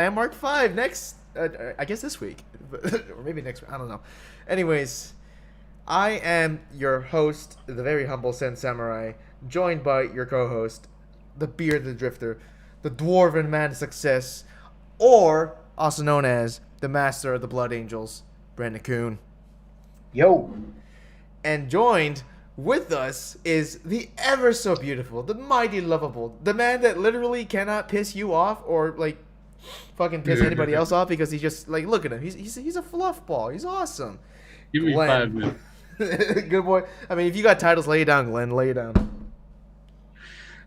Landmark 5 next, I guess this week. Or maybe next week. I don't know. Anyways, I am your host, the very humble Sen Samurai, joined by your co-host, the Bearded Drifter, the Dwarven Man of Success, or also known as the Master of the Blood Angels, Brandon Kuhn. Yo. And joined with us is the ever so beautiful, the mighty lovable, the man that literally cannot piss you off or like fucking piss anybody else off because he's just like, look at him, he's a fluff ball, he's awesome. Give me 5 minutes. Good boy. I mean, if you got titles, lay it down, Glenn. Lay it down.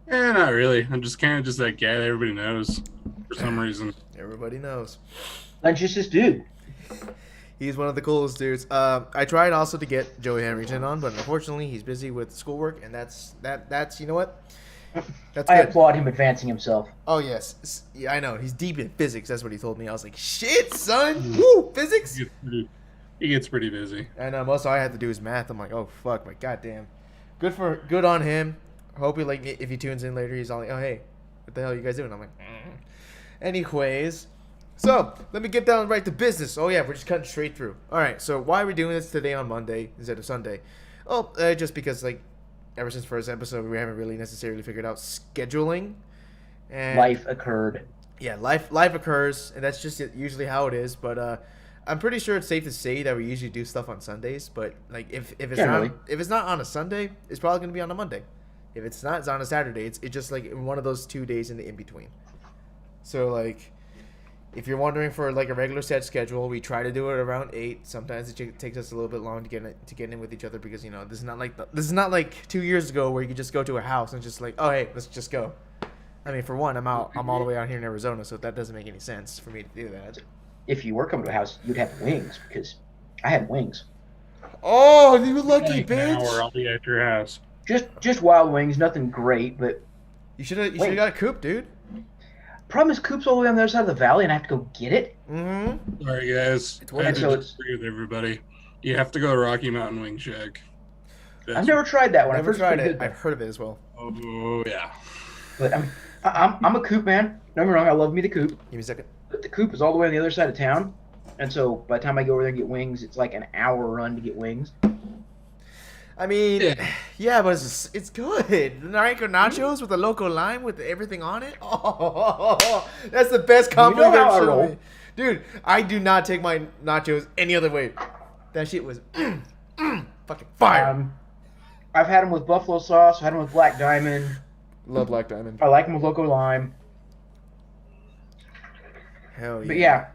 Not really. I'm just kind of just that guy that everybody knows for some reason. Everybody knows. That's just this dude. He's one of the coolest dudes. I tried also to get Joey Henryton on, but unfortunately he's busy with schoolwork, and that's you know what? That's I good. applaud him advancing himself. Oh yes, yeah, I know. He's deep in physics. That's what he told me. I was like, shit, son. Woo, physics. He gets pretty busy. I know. Most all I had to do is math. I'm like, oh fuck, my goddamn. Good on him. Hope he like if he tunes in later, he's all like, oh hey, what the hell are you guys doing? I'm like, anyways. So, let me get down right to business. Oh, yeah, we're just cutting straight through. All right, so why are we doing this today on Monday instead of Sunday? Oh, just because, like, ever since first episode, we haven't really necessarily figured out scheduling. And Life occurred. Yeah, life occurs, and that's just usually how it is. But I'm pretty sure it's safe to say that we usually do stuff on Sundays. But, like, if it's not on a Sunday, it's probably going to be on a Monday. If it's not, it's on a Saturday. It's just, like, one of those 2 days in the in-between. So, like... If you're wondering for like a regular set schedule, we try to do it around 8. Sometimes it takes us a little bit long to get in with each other because this is not like 2 years ago where you could just go to a house and just like, oh hey, let's just go. I mean, for one, I'm all the way out here in Arizona, so that doesn't make any sense for me to do that. If you were coming to a house, you'd have wings because I had wings. Oh, you lucky bitch! An hour, I'll be at your house. Just wild wings, nothing great, but you should have got a coop, dude. Problem is, Coop's all the way on the other side of the valley, and I have to go get it. Mm-hmm. All right, guys. I have to disagree with everybody. You have to go to Rocky Mountain Wing Shack. I've never tried that one. Never tried it. I've heard of it as well. Oh yeah. But I'm a Coop man. Don't get me wrong. I love me the Coop. Give me a second. But the Coop is all the way on the other side of town, and so by the time I go over there and get wings, it's like an hour run to get wings. I mean, yeah, but it's good. The Naranjo nachos with the loco lime with everything on it. Oh, that's the best combo You know how I ever. roll. Dude, I do not take my nachos any other way. That shit was fucking fire. I've had them with buffalo sauce. I've had them with black diamond. Love black diamond. I like them with loco lime. Hell yeah. But yeah.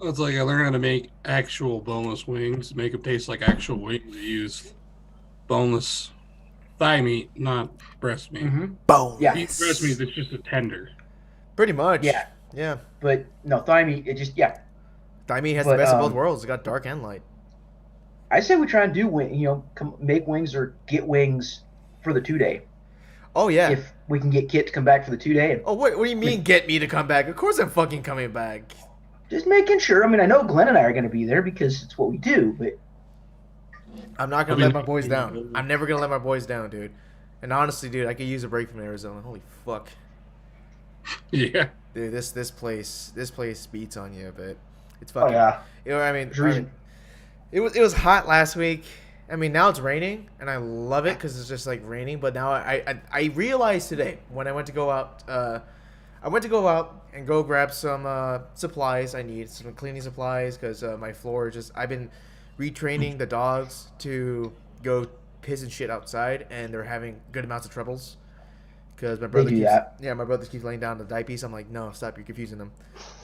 It's like I learned how to make actual boneless wings, make them taste like actual wings. I use boneless thigh meat, not breast meat. Mm-hmm. Bone. Yeah. Eat breast meat, it's just a tender. Pretty much. Yeah. Yeah. But no, thigh meat, it just, yeah. Thigh meat has the best of both worlds. It's got dark and light. I say we try and do, make wings or get wings for the 2-day. Oh, yeah. If we can get Kit to come back for the 2-day. Oh, what do you mean get me to come back? Of course I'm fucking coming back. Just making sure. I mean, I know Glenn and I are going to be there because it's what we do, but... I'm not going to let my boys down. I'm never going to let my boys down, dude. And honestly, dude, I could use a break from Arizona. Holy fuck. Yeah. Dude, this place beats on you a bit. It's fucking... Oh, yeah. I mean, it was hot last week. I mean, now it's raining, and I love it because it's just, like, raining. But now I realized today when I went to go out... and go grab some supplies I need, some cleaning supplies, because my floor I've been retraining the dogs to go piss and shit outside, and they're having good amounts of troubles. Because my brother keeps laying down the diaper piece. I'm like, no, stop, you're confusing them.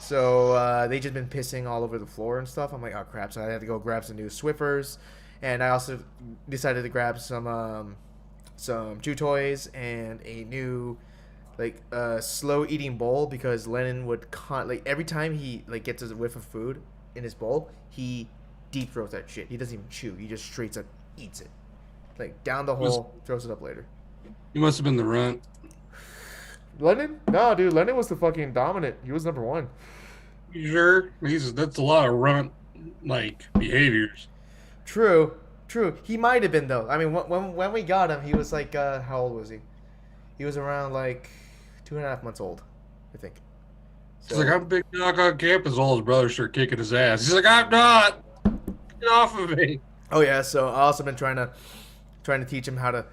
So they just been pissing all over the floor and stuff. I'm like, oh crap! So I had to go grab some new Swiffers, and I also decided to grab some chew toys and a new slow eating bowl, because Lennon would every time he gets a whiff of food in his bowl, he deep throats that shit. He doesn't even chew. He just straight up eats it, down the hole, throws it up later. You must have been the runt. Lennon? No, dude. Lennon was the fucking dominant. He was number one. You sure? That's a lot of runt behaviors. True. He might have been though. I mean, when we got him, he was how old was he? He was around 2.5 months old, I think. He's like, I'm big dog on campus. All his brothers start kicking his ass. He's like, I'm not. Get off of me. Oh yeah, so I also been trying to teach him how to,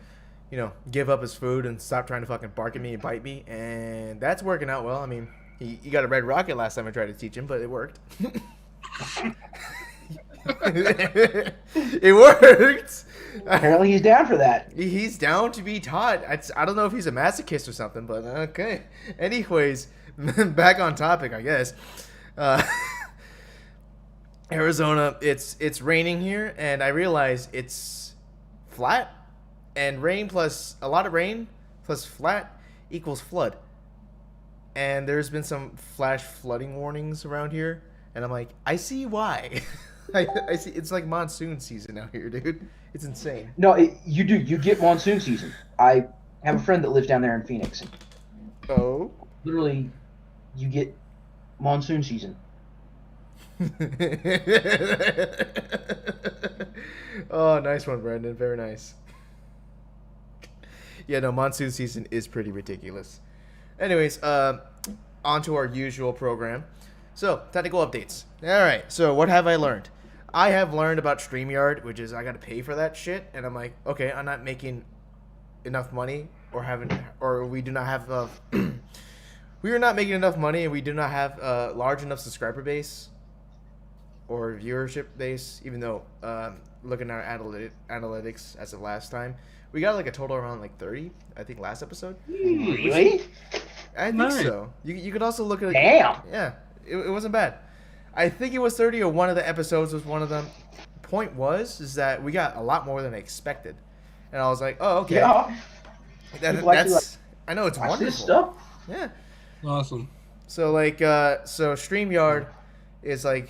give up his food and stop trying to fucking bark at me and bite me, and that's working out well. I mean, he got a red rocket last time I tried to teach him, but it worked. It worked. Apparently, he's down for that. He's down to be taught. I don't know if he's a masochist or something, but okay. Anyways, back on topic, I guess. Arizona, it's raining here, and I realize it's flat, and rain plus a lot of rain plus flat equals flood. And there's been some flash flooding warnings around here, and I'm like, I see why. I see. It's like monsoon season out here, dude. It's insane. No, you do. You get monsoon season. I have a friend that lives down there in Phoenix. And Oh. literally, you get monsoon season. Oh, nice one, Brandon. Very nice. Yeah, no, monsoon season is pretty ridiculous. Anyways, on to our usual program. So, technical updates. Alright, so what have I learned? I have learned about StreamYard, which is I gotta pay for that shit, and I'm like, okay, I'm not making enough money, or we do not have, we are not making enough money, and we do not have a large enough subscriber base or viewership base, even though looking at our analytics as of last time, we got like a total around like 30, I think, last episode. Really? I think so. You could also look at it. Damn. Yeah, it wasn't bad. I think it was 30, or one of the episodes was one of them. Point is that we got a lot more than I expected, and I was like, oh, okay. Yeah. That's I know, it's Watch wonderful. this stuff. Yeah. Awesome. So like so StreamYard is like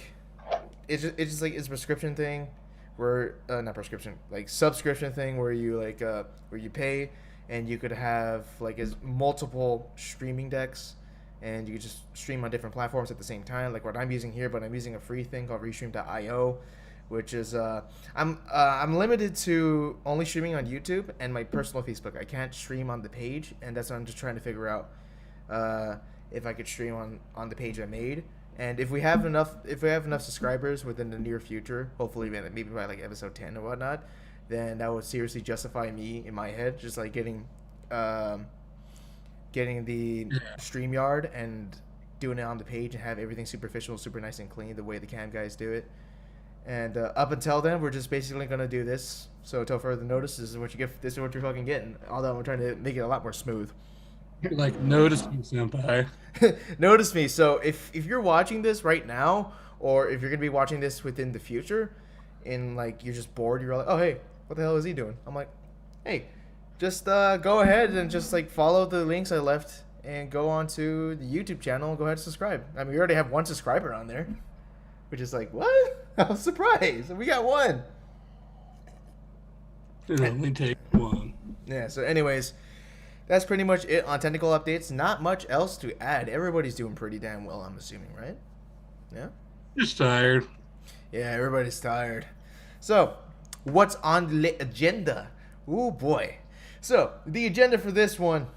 it's just like it's a prescription thing where not prescription, like subscription thing where you like where you pay and you could have like as multiple streaming decks and you could just stream on different platforms at the same time, like what I'm using here, but I'm using a free thing called restream.io, which is I'm limited to only streaming on YouTube and my personal Facebook. I can't stream on the page, and that's what I'm just trying to figure out. If I could stream on the page I made, and if we have enough subscribers within the near future, hopefully maybe by like episode 10 or whatnot, then that would seriously justify me in my head just like getting the StreamYard and doing it on the page and have everything superficial, super nice and clean the way the cam guys do it. And up until then, we're just basically gonna do this. So until further notice, this is what you get. This is what you're fucking getting. Although I'm trying to make it a lot more smooth. Like, notice me, senpai. Notice me. So if you're watching this right now, or if you're gonna be watching this within the future, and like you're just bored, you're like, oh hey, what the hell is he doing? I'm like, hey, just go ahead and just like follow the links I left and go on to the YouTube channel and go ahead and subscribe. I mean, we already have one subscriber on there, which is like, what? I was surprised. We got one. It only takes one. Yeah. So, anyways. That's pretty much it on technical updates. Not much else to add. Everybody's doing pretty damn well, I'm assuming, right? Yeah? Just tired. Yeah, everybody's tired. So, what's on the agenda? Ooh, boy. So, the agenda for this one,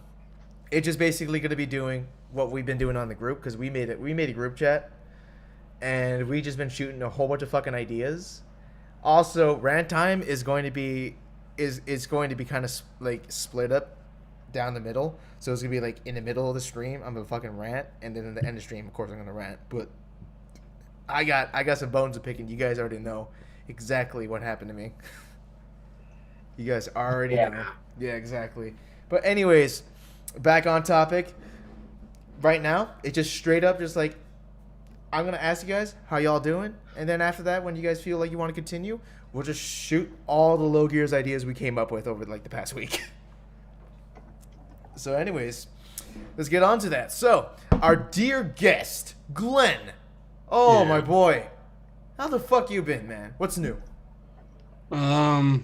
it's just basically going to be doing what we've been doing on the group, because we made a group chat, and we just been shooting a whole bunch of fucking ideas. Also, rant time is going to be kind of like split up down the middle, so it's gonna be like in the middle of the stream I'm gonna fucking rant, and then in the end of the stream of course I'm gonna rant. But I got some bones to pick, and you guys already know exactly what happened to me. You guys already know. Yeah, exactly. But anyways, back on topic. Right now it's just straight up just like I'm gonna ask you guys how y'all doing, and then after that, when you guys feel like you want to continue, we'll just shoot all the low gears ideas we came up with over like the past week. So anyways, let's get on to that. So, our dear guest, Glenn. Oh, my boy. How the fuck you been, man? What's new? I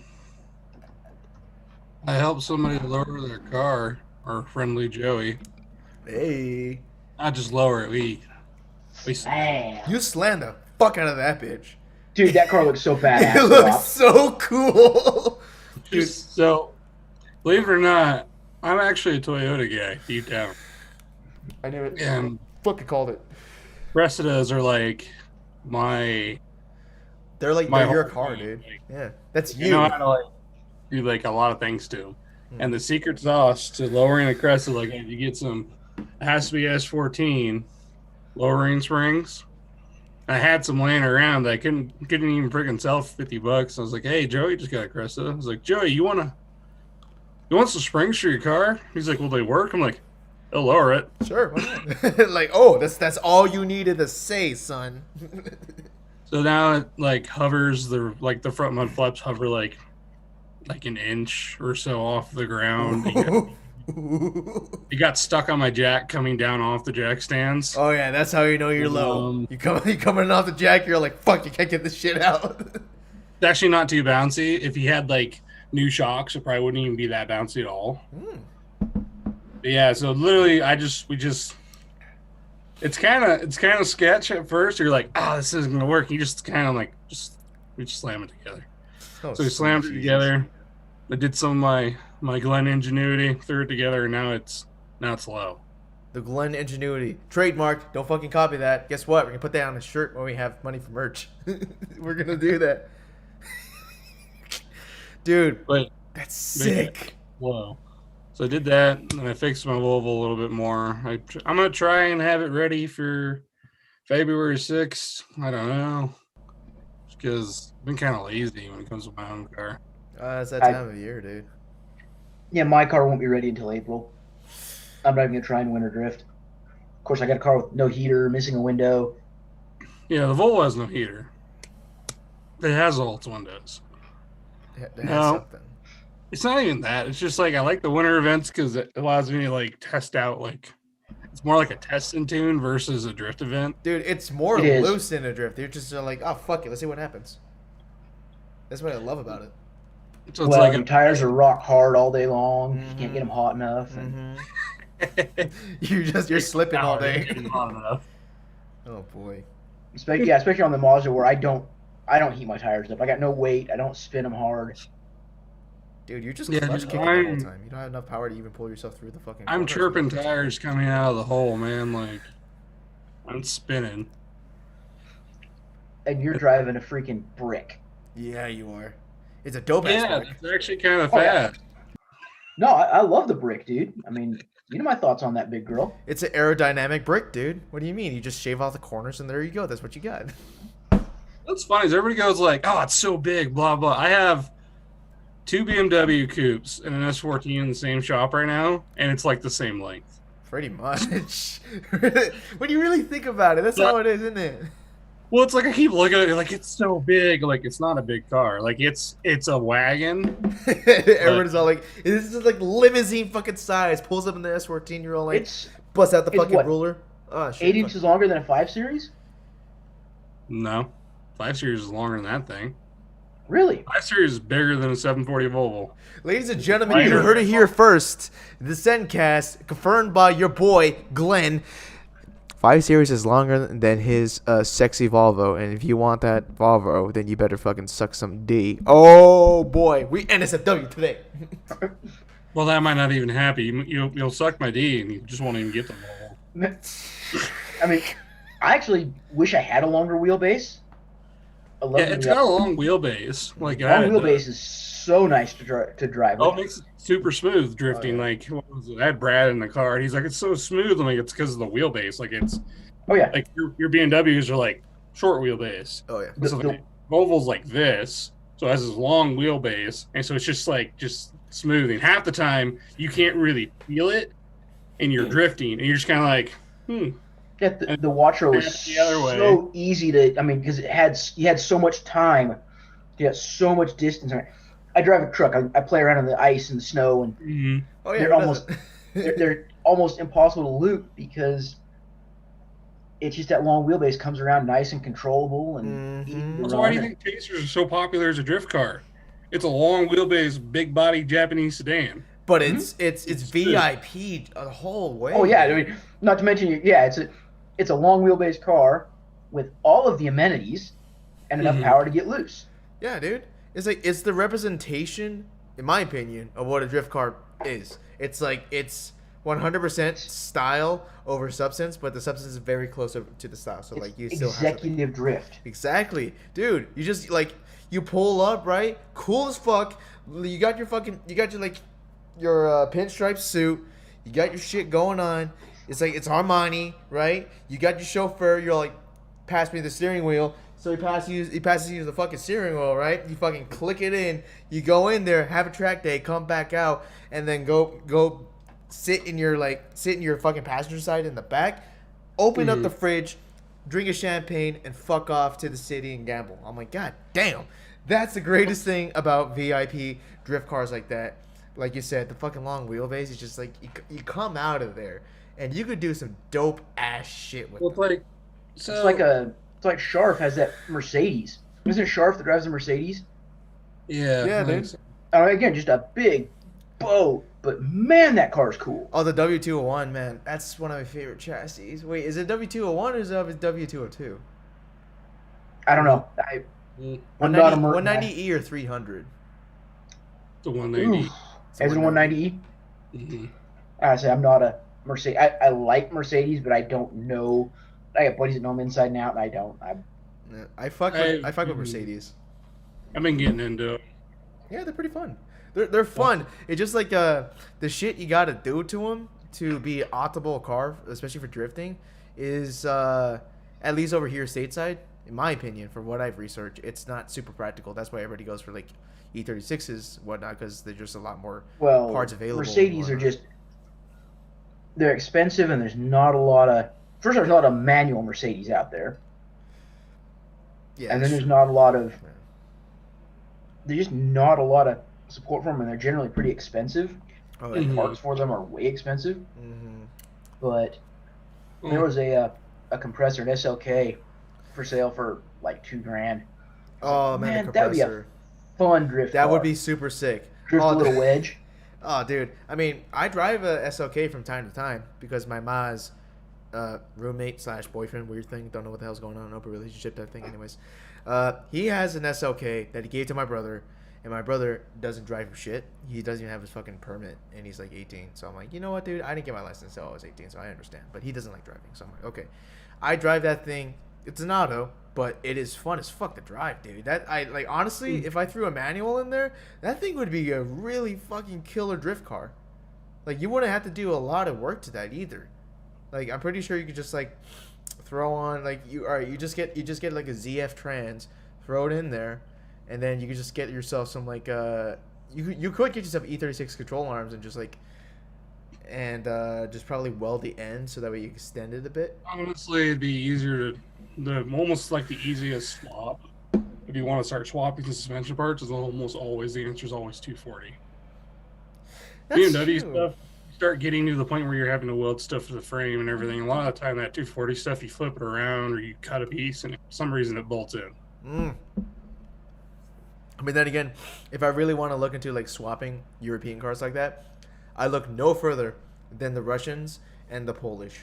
helped somebody lower their car, our friendly Joey. Hey. Not just lower it, we Damn. You slammed the fuck out of that bitch. Dude, that car looks so badass. It looks so cool. Dude. So, believe it or not, I'm actually a Toyota guy, deep down. I knew it. And fucking called it. Cressidas are like my They're like my they're your whole car, thing. dude. Like, Yeah, that's you you. know how to like do like a lot of things to them. And the secret sauce to lowering a Cressida, like if you get some, it has to be S14 lowering springs. I had some laying around that I couldn't even freaking sell for $50. I was like, hey, Joey just got a Cressida. I was like, Joey, you want some springs for your car? He's like, will they work? I'm like, they'll lower it. Sure, why not? Like, oh, that's all you needed to say, son. So now it like hovers, the front mud flaps hover like an inch or so off the ground. It got stuck on my jack coming down off the jack stands. Oh yeah, that's how you know you're low. You coming off the jack, you're like, fuck, you can't get this shit out. It's actually not too bouncy. If he had like new shocks, it probably wouldn't even be that bouncy at all. But yeah, so literally it's kind of sketch at first. You're like, this isn't gonna work. You just kind of like we just slam it together. Oh, So we slammed it together. I did some of my Glen ingenuity, threw it together, and now it's low. The Glen Ingenuity. Trademark. Don't fucking copy that. Guess what? We're going to put that on a shirt when we have money for merch. We're going to do that. Dude, But that's sick. low. So I did that, and I fixed my Volvo a little bit more. I'm going to try and have it ready for February 6th. I don't know. Because I've been kind of lazy when it comes to my own car. It's that time of year, dude. Yeah, my car won't be ready until April. I'm not even gonna try and winter drift. Of course, I got a car with no heater, missing a window. Yeah, the Volvo has no heater. It has all its windows. It has No. something. It's not even that. It's just like I like the winter events because it allows me to like test out like it's more like a test and tune versus a drift event. Dude, it's more It is. loose than a drift. You're just like, oh, fuck it. Let's see what happens. That's what I love about it. So it's Well, like your tires are rock hard all day long. You can't get them hot enough. And You're slipping all day. Hot enough. Oh boy. especially on the Mazda where I don't heat my tires up. I got no weight. I don't spin them hard. Dude, you're just Yeah, clutch dude, kicking the whole I'm- time. You don't have enough power to even pull yourself through the fucking I'm corners. chirping tires coming out of the hole, man. Like I'm spinning. And you're driving a freaking brick. Yeah, you are. It's a dope ass Yeah, bike. it's actually kind of Oh, yeah. fast. No, I love the brick, dude. I mean, you know my thoughts on that big girl. It's an aerodynamic brick, dude. What do you mean? You just shave off the corners and there you go. That's what you got. What's funny is everybody goes like, "Oh, it's so big," blah blah. I have two BMW coupes and an S14 in the same shop right now, and it's like the same length. Pretty much. When you really think about it, that's how it is, isn't it? Well, it's like I keep looking at it like it's so big. Like it's not a big car. Like it's a wagon. Everyone's all like, this is like limousine fucking size. Pulls up in the S14, you're all like, It's bust out the it's fucking what, ruler. Oh, shit. 8 inches longer than a 5 Series? No, 5 Series is longer than that thing. Really? 5 Series is bigger than a 740 Volvo. Ladies and gentlemen, you Minor. heard it here first. The Sendcast, confirmed by your boy, Glenn. 5 Series is longer than his sexy Volvo, and if you want that Volvo, then you better fucking suck some D. Oh boy, we NSFW today. Well, that might not even happen. You'll suck my D, and you just won't even get the Volvo. I mean, I actually wish I had a longer wheelbase. I love Yeah, it's got a long wheelbase. Like long that. wheelbase is so nice to drive. Oh, it with. makes it super smooth drifting. Oh, yeah. Like what was it? I had Brad in the car, and he's like, "It's so smooth." I'm like, "It's because of the wheelbase. Like it's Oh yeah. like your BMWs are like short wheelbase. Oh yeah. The- So the- like, Volvo's like this, so it has this long wheelbase, and so it's just smoothing. Half the time you can't really feel it, and you're drifting, and you're just kind of like, Yeah, the Watcher was The other way. so easy to. I mean, because you had so much time, you had so much distance. I drive a truck. I play around in the ice and the snow, and Oh yeah. They're who almost- doesn't? they're almost impossible to loop because it's just that long wheelbase comes around nice and controllable and easy to So why do you run. think Pacers are so popular as a drift car? It's a long wheelbase, big body Japanese sedan. But it's VIP the whole way. Oh yeah, I mean, not to mention, yeah, it's a long wheelbase car with all of the amenities and enough power to get loose. Yeah, dude. It's the representation, in my opinion, of what a drift car is. It's like 100% style over substance, but the substance is very close to the style. So It's like you still have executive drift. exactly, dude. You just like you pull up right, cool as fuck. You got your like your pinstripe suit. You got your shit going on. It's like it's Armani, right? You got your chauffeur. You're like, pass me the steering wheel. So he passes you the fucking steering wheel, right? You fucking click it in. You go in there, have a track day, come back out, and then go sit in your fucking passenger side in the back. Open up the fridge, drink a champagne, and fuck off to the city and gamble. I'm like, God damn, that's the greatest thing about VIP drift cars like that. Like you said, the fucking long wheelbase is just like you come out of there and you could do some dope ass shit with Well, them. it's It's like Sharf has that Mercedes. Isn't it Sharf that drives a Mercedes? yeah, dude. Again, just a big boat, but man, that car's cool. Oh, the W201, man, that's one of my favorite chassis. Wait, is it W201 or is it W202? I don't know. I'm not a 190E or 300. The 190. As in 190E. Mhm. I say I'm not a Mercedes. I like Mercedes, but I don't know. I got buddies that know them inside and out, and I don't. I fuck with Mercedes. I've been getting into it. Yeah, they're pretty fun. They're fun. It's just like the shit you gotta do to them to be an optimal car, especially for drifting, is at least over here stateside, in my opinion, from what I've researched, it's not super practical. That's why everybody goes for like E36s, whatnot, because there's just a lot more parts available. Mercedes are they're expensive, and there's not a lot of. First, there's not a manual Mercedes out there. Yeah, and then there's not a lot of. There's just not a lot of support for them, and they're generally pretty expensive. Oh, and parts for them are way expensive. Mm-hmm. But there was a compressor, an SLK, for sale for like $2,000. Oh man, that would be a fun drift. That car. would be super sick. Drift a little wedge. Oh, dude. I mean, I drive a SLK from time to time because my ma's roommate / boyfriend, weird thing. Don't know what the hell's going on. Open relationship type thing. Anyways, he has an SLK that he gave to my brother, and my brother doesn't drive shit. He doesn't even have his fucking permit, and he's like 18. So I'm like, you know what, dude? I didn't get my license until I was 18, so I understand. But he doesn't like driving, so I'm like, okay. I drive that thing. It's an auto, but it is fun as fuck to drive, dude. Honestly, if I threw a manual in there, that thing would be a really fucking killer drift car. Like, you wouldn't have to do a lot of work to that either. Like, I'm pretty sure you could just like throw on you just get like a ZF Trans, throw it in there, and then you could just get yourself some like you could get yourself E36 control arms and just like just probably weld the end so that way you extend it a bit. Honestly, it'd be easier almost like the easiest swap. If you want to start swapping the suspension parts, is almost always the answer is always 240. BMW stuff, you start getting to the point where you're having to weld stuff to the frame and everything. A lot of the time, that 240 stuff, you flip it around or you cut a piece, and for some reason it bolts in. I mean, then again, if I really want to look into like swapping European cars like that, I look no further than the Russians and the Polish.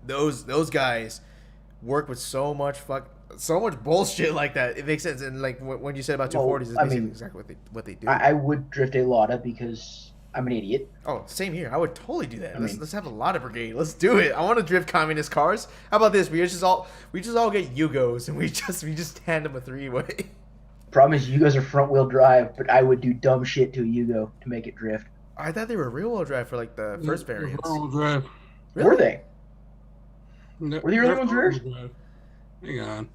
Those guys work with so much bullshit like that. It makes sense. And like when you said about 240s, it's basically exactly what they do. I would drift a Lada because I'm an idiot. Oh, same here. I would totally do that. Let's have a Lada brigade. Let's do it. I want to drift communist cars. How about this? We just all get Yugos and we just hand them a 3-way. Problem is, Yugos are front wheel drive, but I would do dumb shit to a Yugo to make it drift. I thought they were rear wheel drive for like the first variants. Rear wheel drive. Really? Were they? No, Were the early ones rears? Hang on.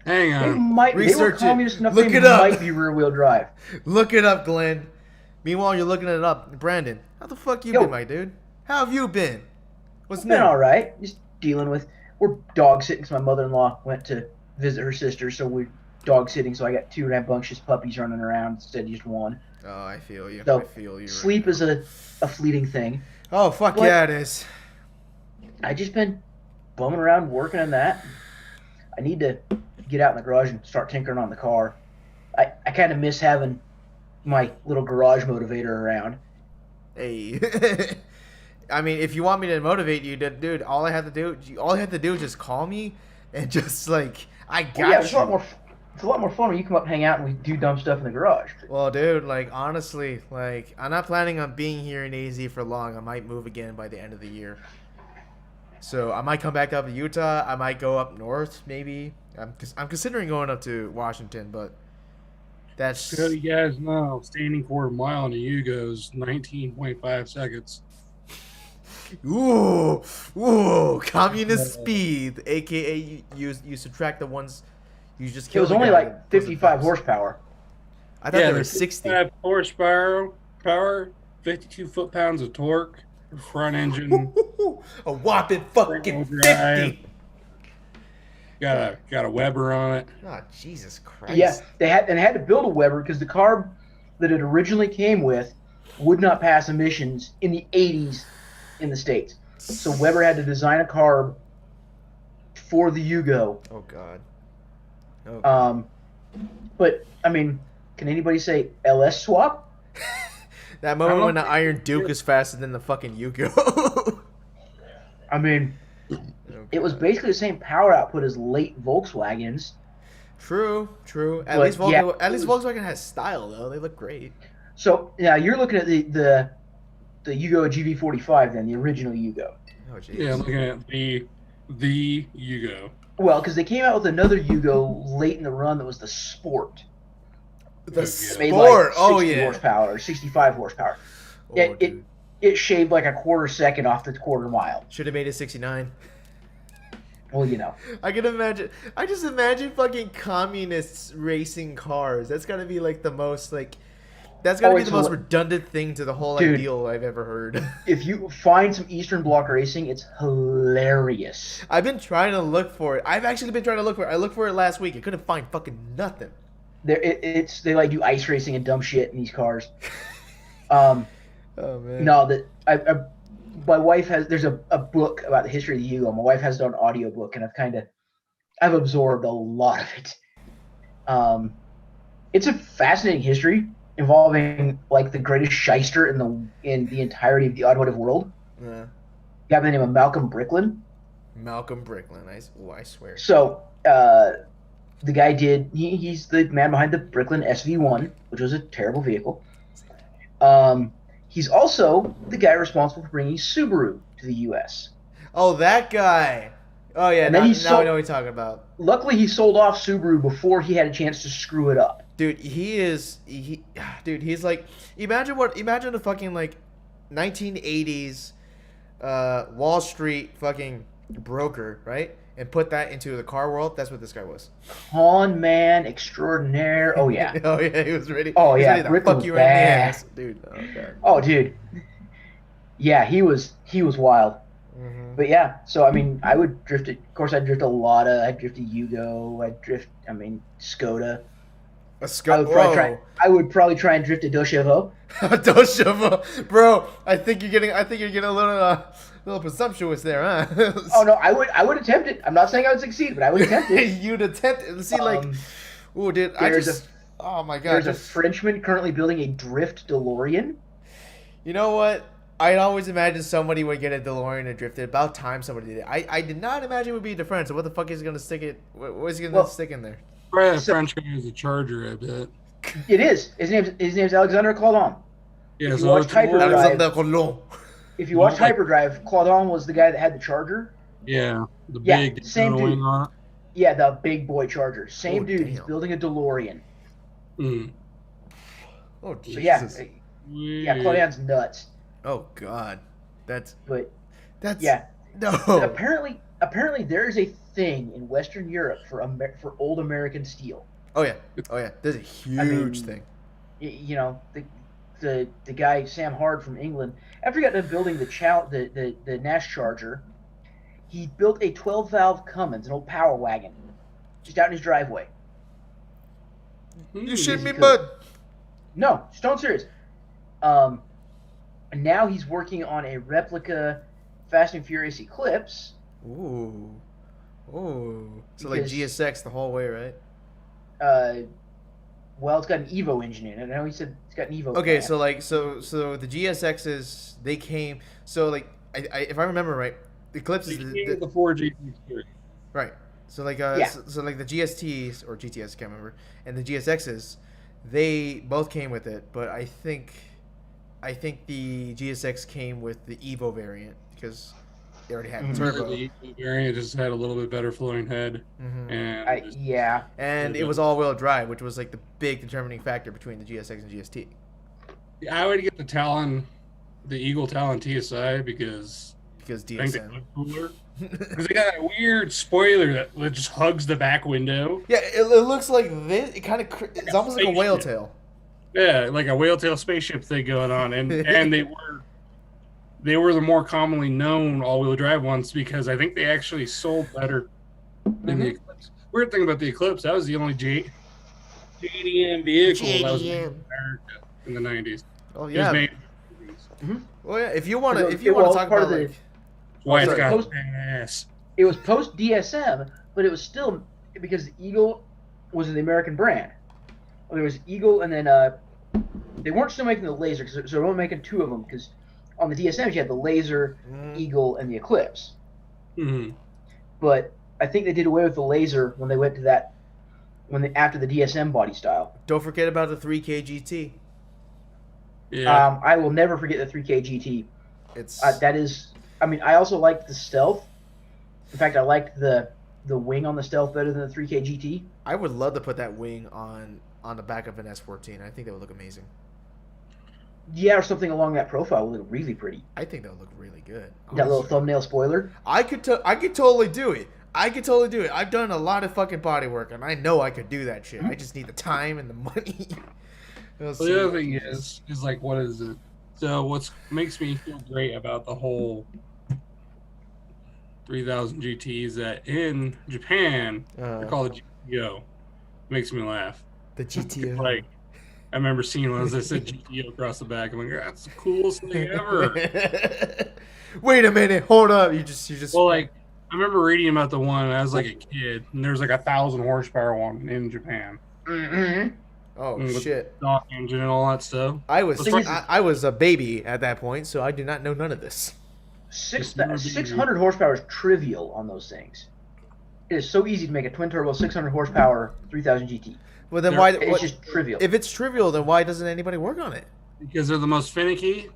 They were communist enough. Look they it up. Might be rear wheel drive. Look it up, Glenn. Meanwhile, you're looking it up. Brandon, how the fuck you been, my dude? How have you been? What's new? Been all right. Just dealing with. We're dog sitting because my mother-in-law went to visit her sister, so we're dog sitting. So I got 2 rambunctious puppies running around instead of just 1. Oh, I feel you. So I feel you. Sleep is a fleeting thing. Oh, fuck But yeah, it is. I just been bumming around working on that. I need to get out in the garage and start tinkering on the car. I kind of miss having my little garage motivator around. Hey. I mean, if you want me to motivate you, dude, all I have to do is just call me and just like, I got you. It's a lot more fun when you come up, hang out, and we do dumb stuff in the garage. Well, dude, like honestly, like I'm not planning on being here in AZ for long. I might move again by the end of the year. So I might come back up to Utah. I might go up north, maybe. I'm considering going up to Washington, but that's. So you guys know, standing quarter mile in a Yugo is 19.5 seconds. Ooh, communist speed, aka you subtract the ones you just It killed. was only like 55 horsepower. I thought there was 60. 55 horsepower, 52 foot-pounds of torque, front engine. A whopping fucking 50. Got a Weber on it. Oh, Jesus Christ. Yeah, they had to build a Weber because the carb that it originally came with would not pass emissions in the 80s in the States. So Weber had to design a carb for the Yugo. Oh God. Oh, God. But I mean, can anybody say LS swap? That moment when the Iron Duke is faster than the fucking Yugo. I mean, it was basically the same power output as late Volkswagens. True. At But, least yeah, Volkswagen has style though. They look great. So yeah, you're looking at the Yugo GV45 then, the original Yugo. Oh jeez. Yeah, I'm looking at the Yugo. Well, because they came out with another Yugo late in the run that was the Sport. The Yeah. Made Sport. like 60 Oh yeah. horsepower or 65 horsepower. Oh, It shaved like a quarter second off the quarter mile. should have made it 69. Well, you know. I just imagine fucking communists racing cars. That's gotta be like the most like. That's gotta be it's the most hila- redundant thing to the whole Dude. ideal I've ever heard. If you find some Eastern Bloc racing, it's hilarious. I've been trying to look for it. I've actually been trying to look for it. I looked for it last week. I couldn't find fucking nothing. They like do ice racing and dumb shit in these cars. Oh man. No, my wife there's a book about the history of the Yugo. My wife has it on audiobook, and I've absorbed a lot of it. It's a fascinating history involving like the greatest shyster in the entirety of the automotive world. Yeah. A guy by the name of Malcolm Bricklin. Malcolm Bricklin. I swear. So the guy he's the man behind the Bricklin SV1, which was a terrible vehicle. He's also the guy responsible for bringing Subaru to the U.S. Oh, that guy. Oh yeah. And Now then I he know sold- what you're talking about. Luckily, he sold off Subaru before he had a chance to screw it up. Dude, he's like, imagine a fucking like 1980s Wall Street fucking broker, right? And put that into the car world. That's what this guy was. Con man extraordinaire. Oh yeah. Oh yeah, he was ready. Oh he was yeah, ready to Rick fuck was you right in the bad. ass, dude. Oh god. Oh dude. Yeah, he was wild. Mm-hmm. But yeah, so I mean, I would drift it. Of course, I'd drift a Lotta. I'd drift a Yugo. Skoda. A Skoda. I would probably try and drift a Doshevo. Doshevo, bro. I think you're getting a little presumptuous there, huh? Oh no, I would attempt it. I'm not saying I would succeed, but I would attempt it. You'd attempt it. See, like, ooh, dude, oh my god. There's a Frenchman currently building a drift DeLorean. You know what? I'd always imagined somebody would get a DeLorean and drift it. About time somebody did it. I did not imagine it would be the French. So what the fuck is he gonna stick it? What is he gonna stick in there? Probably the French guy has a Charger, I bet. It is. His name's Alexander Claudon. Yeah, If you so watch it's Hyperdrive- Alexander Colon. If you watch Like- Hyperdrive, Claudon was the guy that had the Charger. yeah, the Yeah, big same Daytona dude. wing on Yeah, the big boy Charger. Same Oh, dude. He's damn. building a DeLorean. it. Mm. Oh So Jesus. yeah, Claudon's nuts. Oh god. That's Yeah, no. apparently there is a thing in Western Europe for old American steel. Oh yeah. There's a huge thing. You know, the guy Sam Hard from England, after he got done building the Nash Charger, he built a 12-valve Cummins, an old power wagon, just out in his driveway. You shit me, could. bud. No, stone serious. And now he's working on a replica Fast and Furious Eclipse. Ooh. So Because- like GSX the whole way, right? Well, it's got an Evo engine in it. I know he said it's got an Evo. Okay, cam. so like so the GSXs they came so like I if I remember right, the Eclipse They is came with the 4G series. right. So like Yeah. so like the GSTs or GTS, I can't remember, and the GSXs, they both came with it, but I think the GSX came with the Evo variant because they already had turbo. The variant just had a little bit better flowing head, and Yeah. And it was all-wheel drive, which was like the big determining factor between the GSX and GST. I would get the Eagle Talon TSI because I think they DSM. look cooler. Because they got a weird spoiler that just hugs the back window. Yeah, it looks like this. It's almost like a whale tail. Yeah, like a whale tail spaceship thing going on, and they were the more commonly known all-wheel drive ones because I think they actually sold better than the Eclipse. Weird thing about the Eclipse, that was the only JDM vehicle that was made in America in the 90s. Oh yeah. Mm-hmm. Well, yeah. If you want to talk about like, why it's got an ass. It was post DSM, but it was still because the Eagle was the American brand. There was Eagle, and then they weren't still making the Laser, so they were only making two of them. Because on the DSMs you had the Laser, Eagle, and the Eclipse. Mm-hmm. But I think they did away with the Laser when they went to that after the DSM body style. Don't forget about the 3K GT. Yeah. I will never forget the 3K GT. It's that is. I mean, I also liked the Stealth. In fact, I liked the wing on the Stealth better than the 3K GT. I would love to put that wing on the back of an S14. I think that would look amazing. Yeah, or something along that profile would look really pretty. I think that would look really good. Honestly. That little thumbnail spoiler. I could totally do it. I've done a lot of fucking body work, and I know I could do that shit. I just need the time and the money. The other thing is like, what is it? So what makes me feel great about the whole 3000 GT is that in Japan, they call it GTO. Makes me laugh. The GTO. Like, I remember seeing ones that said GTO across the back. I'm like, that's the coolest thing ever. Wait a minute, hold up. You just. Well, like, I remember reading about the one I was like a kid, and there was like 1,000 horsepower one in Japan. Mm-hmm. Oh shit! Stock engine and all that stuff. I was a baby at that point, so I do not know none of this. 600 horsepower is trivial on those things. It is so easy to make a twin turbo 600 horsepower 3000 GT. Well, then why? It's just trivial. If it's trivial, then why doesn't anybody work on it? Because they're the most finicky,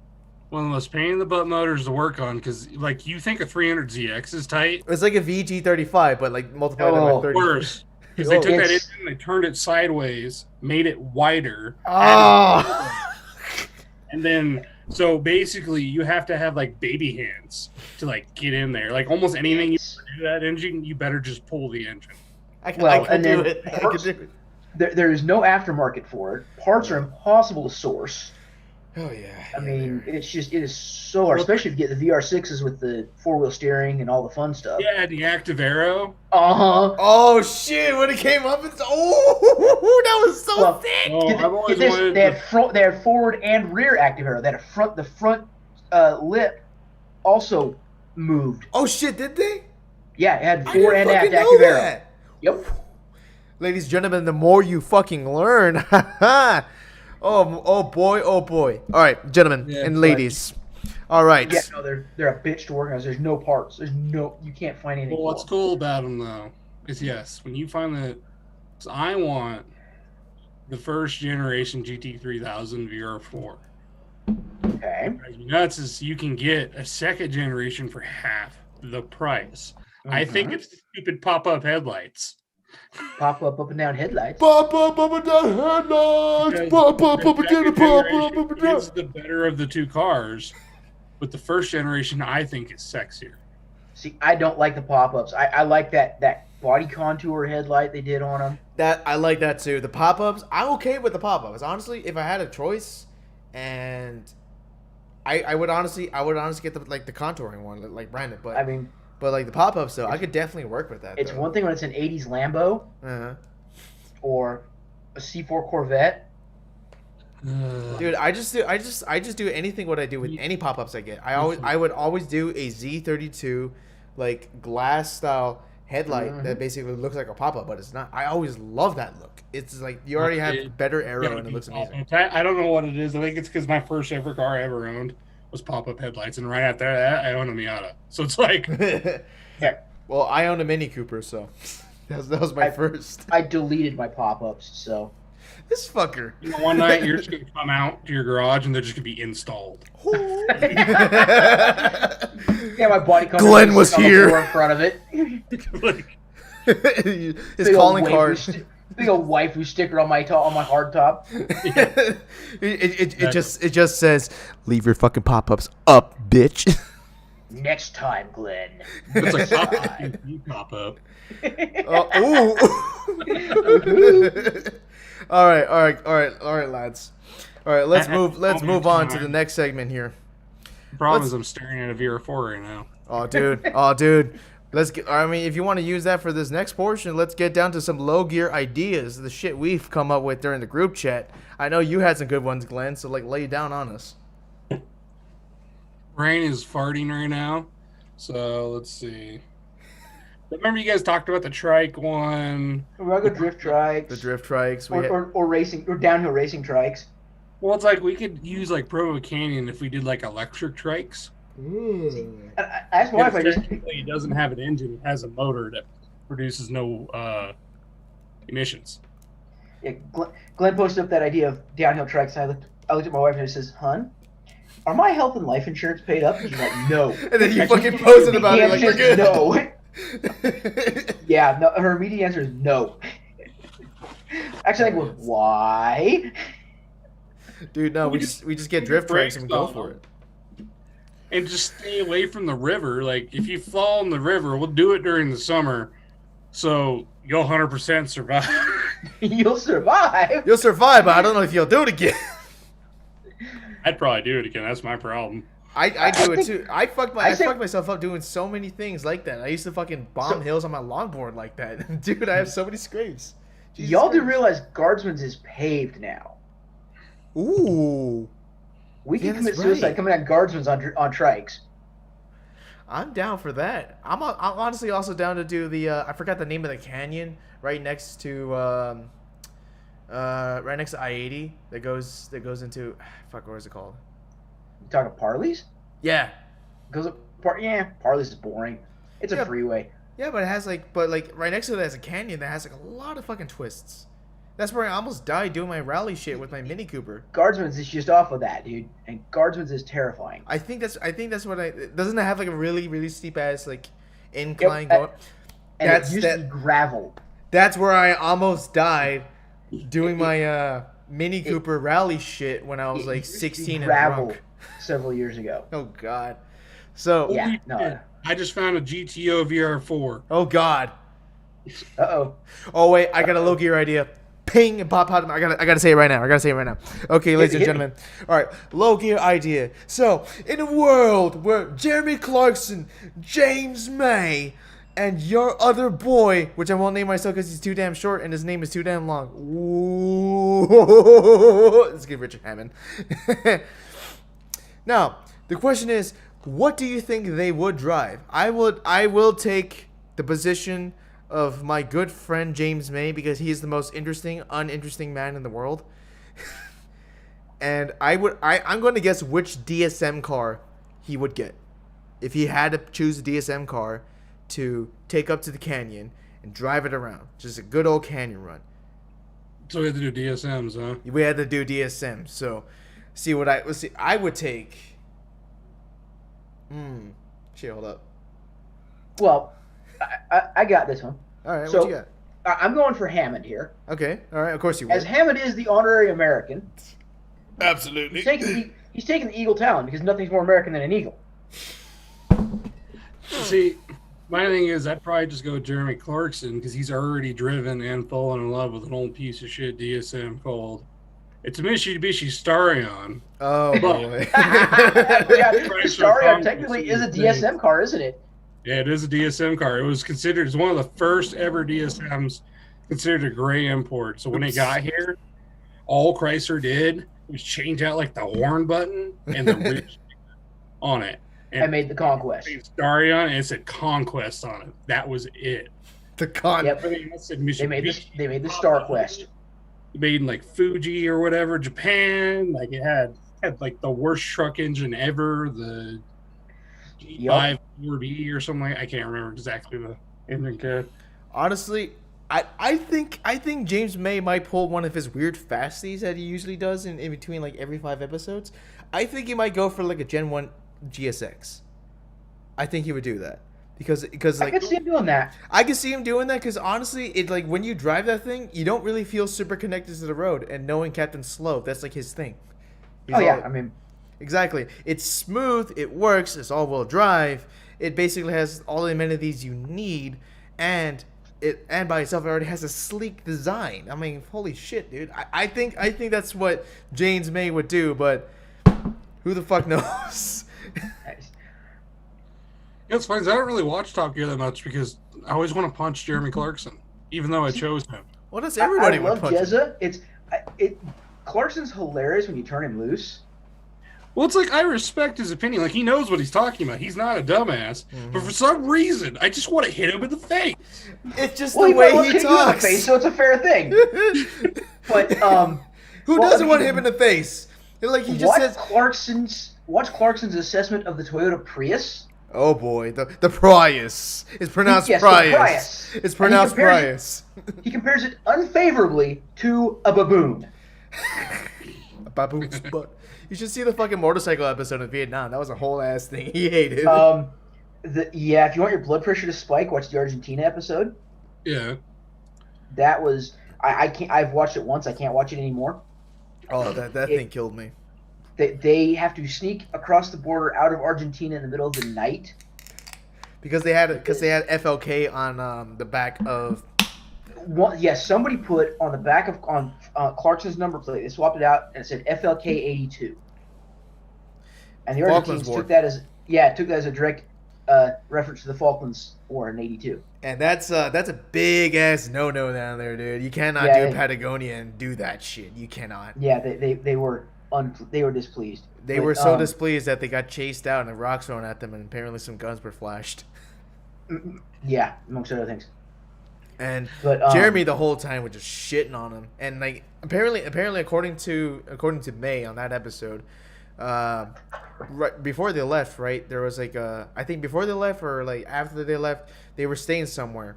one of the most pain in the butt motors to work on. Because like you think a 300ZX is tight, it's like a VG35, but like multiplied by 30. Worse. Because they took that engine, they turned it sideways, made it wider, and then so basically you have to have like baby hands to like get in there. Like almost anything you do that engine, you better just pull the engine. I can do it. There is no aftermarket for it. Parts are impossible to source. Oh yeah. I mean, it is so hard, especially if you get the VR6s with the 4-wheel steering and all the fun stuff. Yeah, the Active Aero. Oh shit! When it came up, that was so thick. They had forward and rear Active Aero. They had the front lip also moved. Oh shit! Did they? Yeah, it had forward and aft Active Aero. Yep. Ladies and gentlemen, the more you fucking learn. Oh boy. All right, gentlemen and ladies. All right. Yeah, no, they're a bitch to work on. There's no parts. You can't find anything. Well, what's cool about them though is when you find I want the first generation GT3000 VR4. Okay. What drives me nuts is you can get a second generation for half the price. Mm-hmm. I think it's stupid pop-up headlights. Pop up and down headlights. Pop up and down headlights. Pop up and down. Pop up and down. It's the better of the two cars, but the first generation I think is sexier. See, I don't like the pop-ups. I like that body contour headlight they did on them. That I like that too. The pop-ups, I'm okay with the pop-ups. Honestly, if I had a choice, and I would honestly get the contouring one like Brandon, but I mean. But like the pop-ups, though, I could definitely work with that. It's one thing when it's an '80s Lambo, or a C4 Corvette. Dude, I just do anything what I do with any pop-ups I get. I would always do a Z32 like glass style headlight that basically looks like a pop-up, but it's not. I always love that look. It's like you already have better aero and it looks amazing. I don't know what it is. I think it's because my first ever car I ever owned was pop-up headlights, and right after that I owned a Miata, so it's like Well, I own a Mini Cooper, so that was my first. I deleted my pop-ups, so. This fucker. You know, one night you're just gonna come out to your garage and they're just gonna be installed. Yeah, my body comes Glenn was on the here. floor in front of it. Like, His Big calling old card. big old waifu sticker on my hard top. It just says, "Leave your fucking pop-ups up, bitch." Next time, Glenn. it's like you pop up. Ooh. All right, lads. All right, let's move on to the next segment here. The problem is I'm staring at a VR4 right now. Oh, dude. I mean, if you want to use that for this next portion, let's get down to some low gear ideas, the shit we've come up with during the group chat. I know you had some good ones, Glenn, so lay down on us. Brain is farting right now, so let's see. Remember you guys talked about the trike one? Rugged drift trikes. The drift trikes. Or racing, or downhill racing trikes. Well, it's like we could use like Provo Canyon if we did like electric trikes. I asked my wife, It doesn't have an engine; it has a motor that produces no emissions. Yeah, Glenn posted up that idea of downhill trikes, and I looked at my wife and I says, "Hun, are my health and life insurance paid up?" And she's like, "No." And then you fucking posted about it like, "We're good." No. Yeah, no. Her immediate answer is no. Actually, I go, why? Dude, no, we just get drift trikes and we go for it. And just stay away from the river. Like, if you fall in the river, we'll do it during the summer, so you'll 100% survive. You'll survive. You'll survive, but I don't know if you'll do it again. I'd probably do it again. That's my problem. I do it too. I fucked myself up doing so many things like that. I used to fucking bomb hills on my longboard like that. Dude, I have so many scrapes. Y'all do realize Guardsman's is paved now. Ooh. We can commit suicide coming at Guardsman's on trikes. I'm down for that. I'm honestly also down to do the I forgot the name of the canyon right next to I-80 that goes into fuck, what is it called? You talking Parley's? Yeah. Goes up Parley's is boring. It's a freeway. Yeah, but it has right next to it has a canyon that has like a lot of fucking twists. That's where I almost died doing my rally shit with my Mini Cooper. Guardsman's is just off of that, dude, and Guardsman's is terrifying. I think that's what doesn't it have like a really really steep ass like incline going? And it used to be gravel. That's where I almost died doing my Mini Cooper rally shit when I was like 16 and drunk. Several years ago. Oh god. So yeah, no. I just found a GTO VR4. Oh god. Uh-oh. Oh wait, I got a low gear idea. Ping and pop. I gotta say it right now. Okay, ladies and gentlemen. All right, low gear idea. So, in a world where Jeremy Clarkson, James May, and your other boy, which I won't name myself because he's too damn short and his name is too damn long. Ooh, let's give Richard Hammond. Now, the question is, what do you think they would drive? I will take the position of my good friend James May because he's the most uninteresting man in the world. And I'm going to guess which DSM car he would get. If he had to choose a DSM car to take up to the canyon and drive it around. Just a good old canyon run. So we had to do DSMs, huh? We had to do DSM. So, I would take... Shit, hold up. Well, I got this one. All right, so, what you got? I'm going for Hammond here. Okay, all right, of course you will. As Hammond is the honorary American. Absolutely. He's taking the Eagle talon because nothing's more American than an eagle. See, my thing is I'd probably just go with Jeremy Clarkson because he's already driven and fallen in love with an old piece of shit DSM called it's a Mitsubishi Starion. Oh boy. Starion technically is a DSM car, isn't it? Yeah, it is a DSM car. It was considered as one of the first ever DSMs considered a gray import. So when it got here, all Chrysler did was change out like the horn button and the rear sticker on it. And I made the Conquest. Starion and it said Conquest on it. That was it. The Conquest. Yep. They made the StarQuest. Made in like Fuji or whatever, Japan. Like it had like the worst truck engine ever. G5 4D or something like. I can't remember exactly the engine code. Honestly, I think James May might pull one of his weird fasties that he usually does in between like every 5 episodes. I think he might go for like a Gen 1 GSX. I think he would do that. Because like I could see him doing that. I can see him doing that because honestly, it like when you drive that thing, you don't really feel super connected to the road. And knowing Captain Slow, that's like his thing. He's I mean, exactly. It's smooth. It works. It's all-wheel drive. It basically has all the amenities you need, and by itself it already has a sleek design. I mean, holy shit, dude. I think that's what James May would do, but who the fuck knows? It's funny. I don't really watch Top Gear that much because I always want to punch Jeremy Clarkson, even though I chose him. Well, that's everybody. I love Jezza. Clarkson's hilarious when you turn him loose. Well, it's like I respect his opinion. Like he knows what he's talking about. He's not a dumbass. Mm-hmm. But for some reason, I just want to hit him in the face. It's just the way he talks. You in the face, so it's a fair thing. But who doesn't want him in the face? Like he just says. Watch Clarkson's assessment of the Toyota Prius. Oh boy, the Prius. It's pronounced Prius. It's pronounced Prius. He compares it unfavorably to a baboon. A baboon's butt. You should see the fucking motorcycle episode of Vietnam. That was a whole ass thing he hated. If you want your blood pressure to spike, watch the Argentina episode. Yeah. That was I can't. I've watched it once. I can't watch it anymore. Oh, that thing killed me. They have to sneak across the border out of Argentina in the middle of the night. Because they had FLK on the back of. Somebody put on the back of Clarkson's number plate. They swapped it out and it said FLK 82. And the Argentines took that as a direct reference to the Falklands War in '82. And that's a big ass no down there, dude. You cannot do Patagonia and do that shit. You cannot. Yeah, they were displeased. They were so displeased that they got chased out and the rocks thrown at them, and apparently some guns were flashed. Yeah, amongst other things. But Jeremy the whole time was just shitting on him, and like apparently according to May on that episode, right before they left, right, there was like I think before they left or like after they left, they were staying somewhere.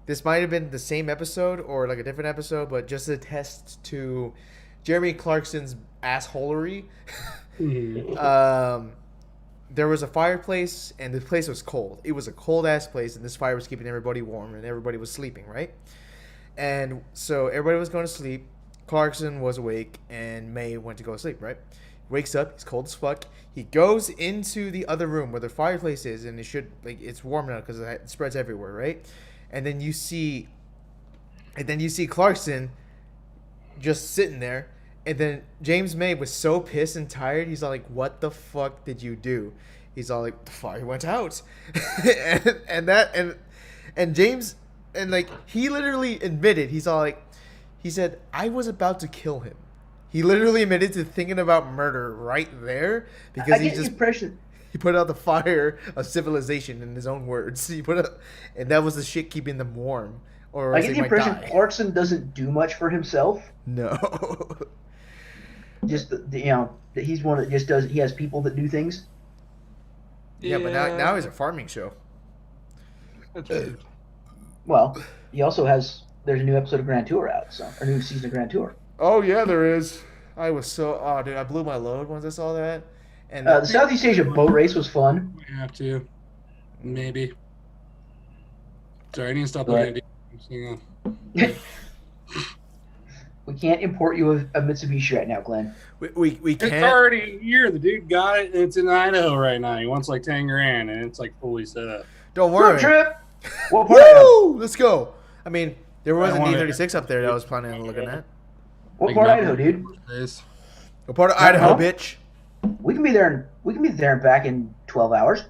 This might have been the same episode or like a different episode, but just a test to Jeremy Clarkson's assholery. There was a fireplace, and the place was cold. It was a cold-ass place, and this fire was keeping everybody warm, and everybody was sleeping, right? And so everybody was going to sleep. Clarkson was awake, and May went to go to sleep, right? Wakes up, he's cold as fuck. He goes into the other room where the fireplace is, and it's warm now because it spreads everywhere, right? And then you see Clarkson just sitting there. And then James May was so pissed and tired. He's all like, "What the fuck did you do?" He's all like, "The fire went out," and James he literally admitted. He's all like, he said, "I was about to kill him." He literally admitted to thinking about murder right there because he put out the fire of civilization in his own words. And that was the shit keeping them warm. Or I get the impression Clarkson doesn't do much for himself. No. Just that he's one that just does. He has people that do things. Yeah, but now he's a farming show. That's weird. Well, he also has. There's a new episode of Grand Tour out, a new season of Grand Tour. Oh yeah, there is. I was dude, I blew my load once I saw that. And the Southeast Asia boat race was fun. We have to, maybe. Sorry, I need to stop looking at you. We can't import you a Mitsubishi right now, Glenn. We can't. It's already here. The dude got it, and it's in Idaho right now. He wants like 10 grand, and it's like fully set up. Don't worry. Road trip. Woo! Let's go. I mean, there was an E36 up there that I was planning on looking at. What part of Idaho, dude? What part of Idaho, bitch? We can be there. We can be there and back in 12 hours.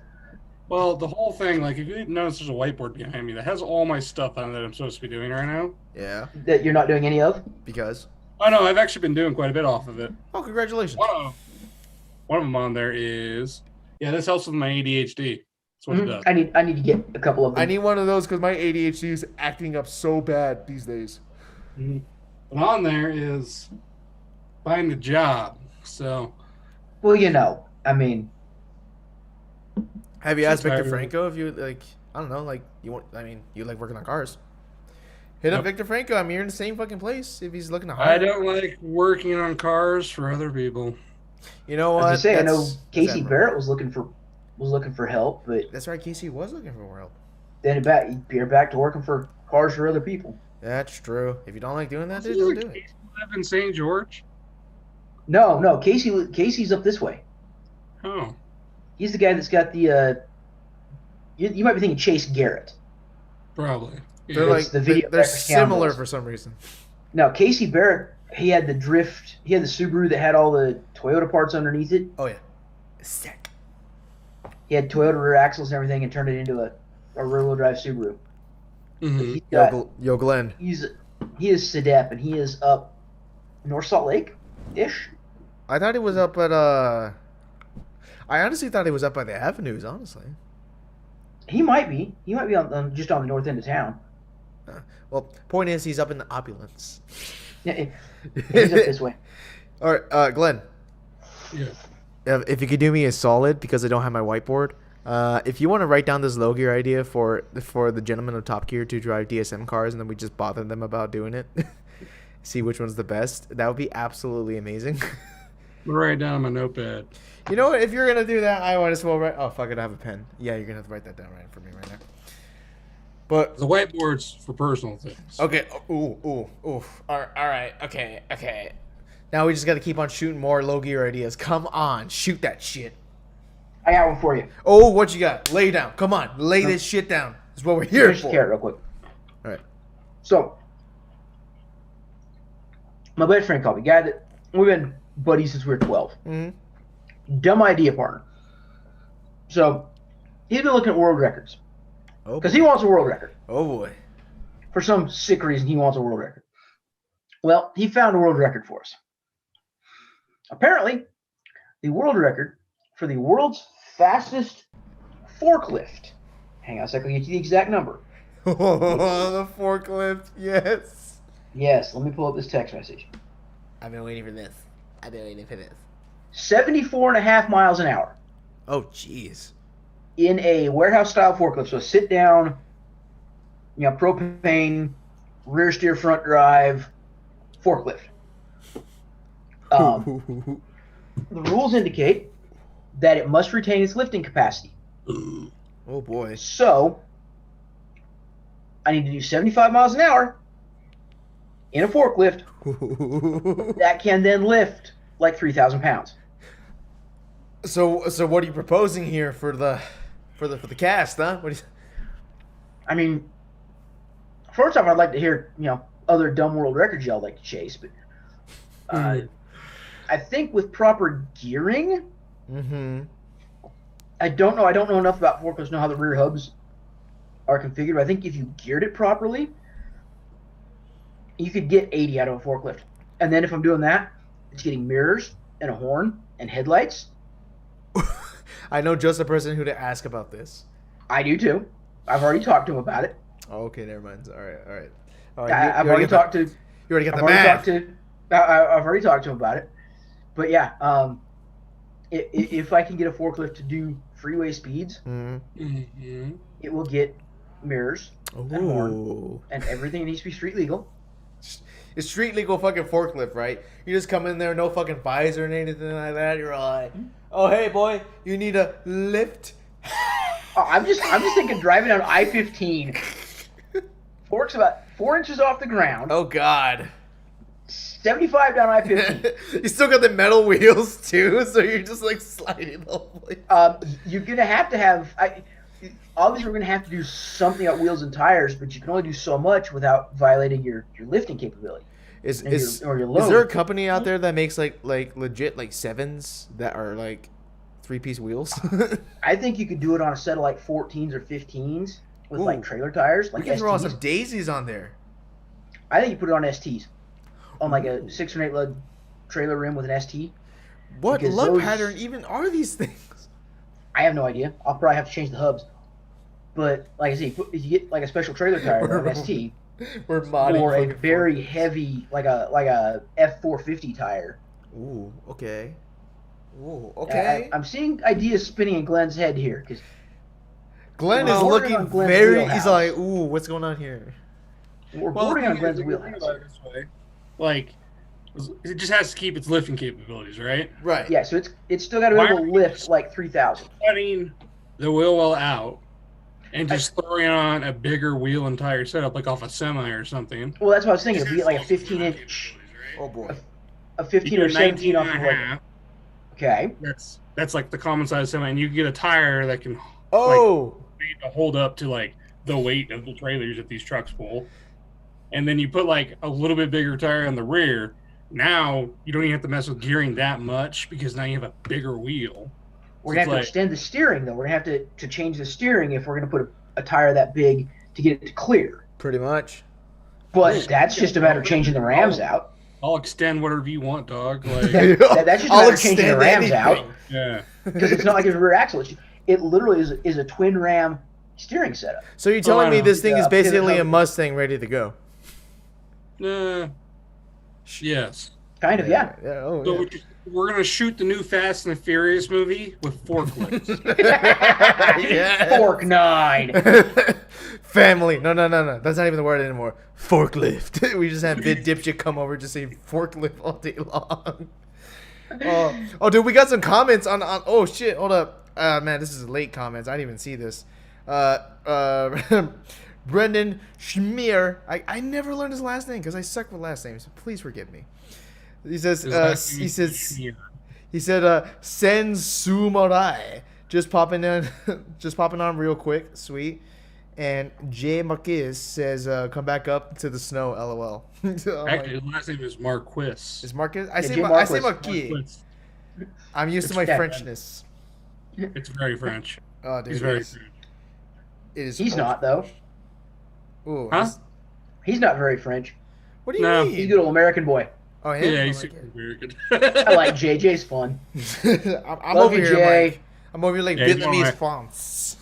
Well, the whole thing, like, if you didn't notice, there's a whiteboard behind me that has all my stuff on it that I'm supposed to be doing right now. Yeah. That you're not doing any of? Because? Oh, no, I've actually been doing quite a bit off of it. Oh, congratulations. One of them on there is, this helps with my ADHD. That's what it does. I need to get a couple of them. I need one of those because my ADHD is acting up so bad these days. Mm-hmm. But on there is find a job. So. Well, I mean, Have you asked Victor tired. Franco if you like? I don't know. Like you want? I mean, you like working on cars. Hit up Yep. Victor Franco. I mean, you're in the same fucking place. If he's looking to I hire, don't like working on cars for other people. you know As what? I say, I know That's Casey admirable. Barrett was looking for help, but That's right. Casey was looking for help. then you're back to working for cars for other people. That's true. If you don't like doing that, dude, Doesn't don't do it. Casey live in St. George? No, Casey's up this way. Oh, He's the guy that's got the. You might be thinking Chase Garrett. probably. They're Yeah. like It's the video they're back to similar Scoundrels. for some reason. No, Casey Barrett. He had the drift. He had the Subaru that had all the Toyota parts underneath it. Oh yeah, sick. He had Toyota rear axles and everything, and turned it into a rear-wheel drive Subaru. Mhm. He's got, Yo, Glenn. he is SEDEP, and he is up North Salt Lake ish. I thought he was up at I honestly thought he was up by the avenues. Honestly. He might be. He might be on just on the north end of town. Well, point is, he's up in the opulence. Yeah, he's up this way. All right, Glenn. Yeah. If you could do me a solid, because I don't have my whiteboard. If you want to write down this low gear idea for the gentleman of Top Gear to drive DSM cars, and then we just bother them about doing it, see which one's the best. That would be absolutely amazing. I'll write it down on my notepad. You know what? If you're gonna do that, I might as well write. Oh fuck it, I have a pen. Yeah, you're gonna have to write that down right for me right now. But The whiteboard's for personal things. okay. Ooh. All right. Okay. Now we just gotta keep on shooting more low gear ideas. Come on, shoot that shit. I got one for you. Oh, what you got? Lay down. Come on, lay this shit down. That's what we're here Finish the for. carrot real quick. All right. So, my best friend called me. Guy that we've been buddies since we were 12. Mm-hmm. Dumb idea, partner. So, he's been looking at world records Oh, because he wants a world record. oh boy. For some sick reason, he wants a world record. Well, he found a world record for us. Apparently, the world record for the world's fastest forklift. Hang on a second, I'll get you the exact number. The forklift. Yes. Yes, let me pull up this text message. I've been waiting for this. 74.5 miles an hour Oh, jeez. in a warehouse-style forklift. So sit down, propane, rear steer, front drive, forklift. The rules indicate that it must retain its lifting capacity. Oh boy. So, I need to do 75 miles an hour in a forklift that can then lift like 3,000 pounds. So what are you proposing here for the cast, huh? What do you... I mean, first off, I'd like to hear, other dumb world records y'all like to chase, but I think with proper gearing, Mm-hmm. I don't know enough about forklifts to know how the rear hubs are configured, but I think if you geared it properly, you could get 80 out of a forklift. And then if I'm doing that, it's getting mirrors and a horn and headlights. I know just the person who to ask about this. I do too. I've already talked to him about it. Oh, okay, never mind. All right. I've already talked to. You already got I've the already math. talked to. I've already talked to him about it. But yeah, if I can get a forklift to do freeway speeds, Mm-hmm. it will get mirrors and horn Ooh. and everything needs to be street legal. It's street legal fucking forklift, right? You just come in there, no fucking visor and anything like that. You're like, oh hey boy, you need a lift. Oh, I'm just thinking driving down I-15. Fork's about 4 inches off the ground. Oh god. 75 down I-15. You still got the metal wheels too, so you're just like sliding the whole way. You're gonna have to have. Obviously, we're gonna have to do something on wheels and tires, but you can only do so much without violating your lifting capability. Is And your is load. there a company out there that makes like legit like sevens that are like 3-piece wheels? I think you could do it on a set of like 14s or 15s with Ooh. like trailer tires, like We can throw on STs. some daisies on there. I think you put it on STs, on like a 6 or 8 lug trailer rim with an ST. What Because lug those- pattern even are these things? I have no idea. I'll probably have to change the hubs. But like I say, if you get like a special trailer tire or an ST, We're modding or a fucking very forklifts. heavy like a F450 tire, Ooh, okay. Ooh, okay. I'm seeing ideas spinning in Glenn's head here because Glenn We're is bordering looking on Glenn's very. wheelhouse. He's like, ooh, what's going on here? we're Well, the bordering thing on is, Glenn's if you think wheelhouse. about it this way, like, it just has to keep its lifting capabilities, right? Right. Yeah, so it's still got to be able to lift like 3,000. Cutting the wheel well out and just throwing on a bigger wheel and tire setup, like off a semi or something. Well, that's what I was thinking. Just It'd be has like a all sorts of 15-inch, capabilities, right? Oh boy. a You 15 do or a 17 19 off and of a like. half. Okay. That's like the common size semi, and you can get a tire that can Oh. made to hold up to like the weight of the trailers that these trucks pull. And then you put like a little bit bigger tire on the rear. Now you don't even have to mess with gearing that much because now you have a bigger wheel. We're So gonna have to extend the steering though. We're gonna have to change the steering if we're gonna put a tire that big to get it to clear. Pretty much. But that's just a matter of changing the rams out. I'll extend whatever you want, dog. Like, That's just a matter of changing the extend rams out anything. yeah. because it's not like a rear axle. It literally is a twin ram steering setup. So you're telling me this thing is Yeah, basically pivot a Mustang ready to go? Yes. Kind of, yeah. Oh, So yeah. we're gonna shoot the new Fast and the Furious movie with forklifts. Yeah. Fork 9. Family. No. That's not even the word anymore. Forklift. We just have vid dipshit come over just say forklift all day long. Oh, dude, we got some comments on. Oh shit, hold up. Man, this is late comments. I didn't even see this. Brendan Schmier. I never learned his last name because I suck with last names. So please forgive me. He says. He said. Sensumarai. Just popping on real quick. Sweet. And Jay Marquez says, "Come back up to the snow." LOL. Actually, his last name is Marquis. Is Marquez? Jay I say Marquez. Marquez. I'm used to It's my that, Frenchness. It's very French. Oh, dude, He's very French. It is. He's not though. Ooh, Huh? He's not very French. What do you No. mean? He's a good old American boy. Oh, Yeah, yeah. he's Oh, super American. I like JJ's fun. I'm Love over you, here. Jay. I'm over here like Yeah, he's Vietnamese alright. France.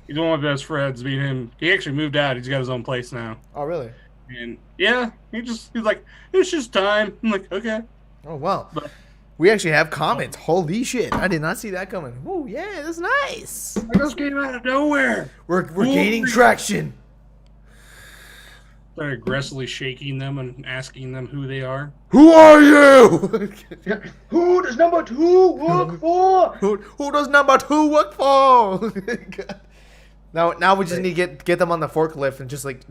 He's one of my best friends. Me and him. He actually moved out. He's got his own place now. Oh, really? And yeah, he's like, it's just time. I'm like, okay. Oh, wow. But- We actually have comments. Holy shit! I did not see that coming. Oh, yeah, that's nice. I just came out of nowhere. We're gaining traction. Started aggressively shaking them and asking them who they are. Who are you? Who does number 2 work for? Who does number 2 work for? Now we just need to get them on the forklift and just like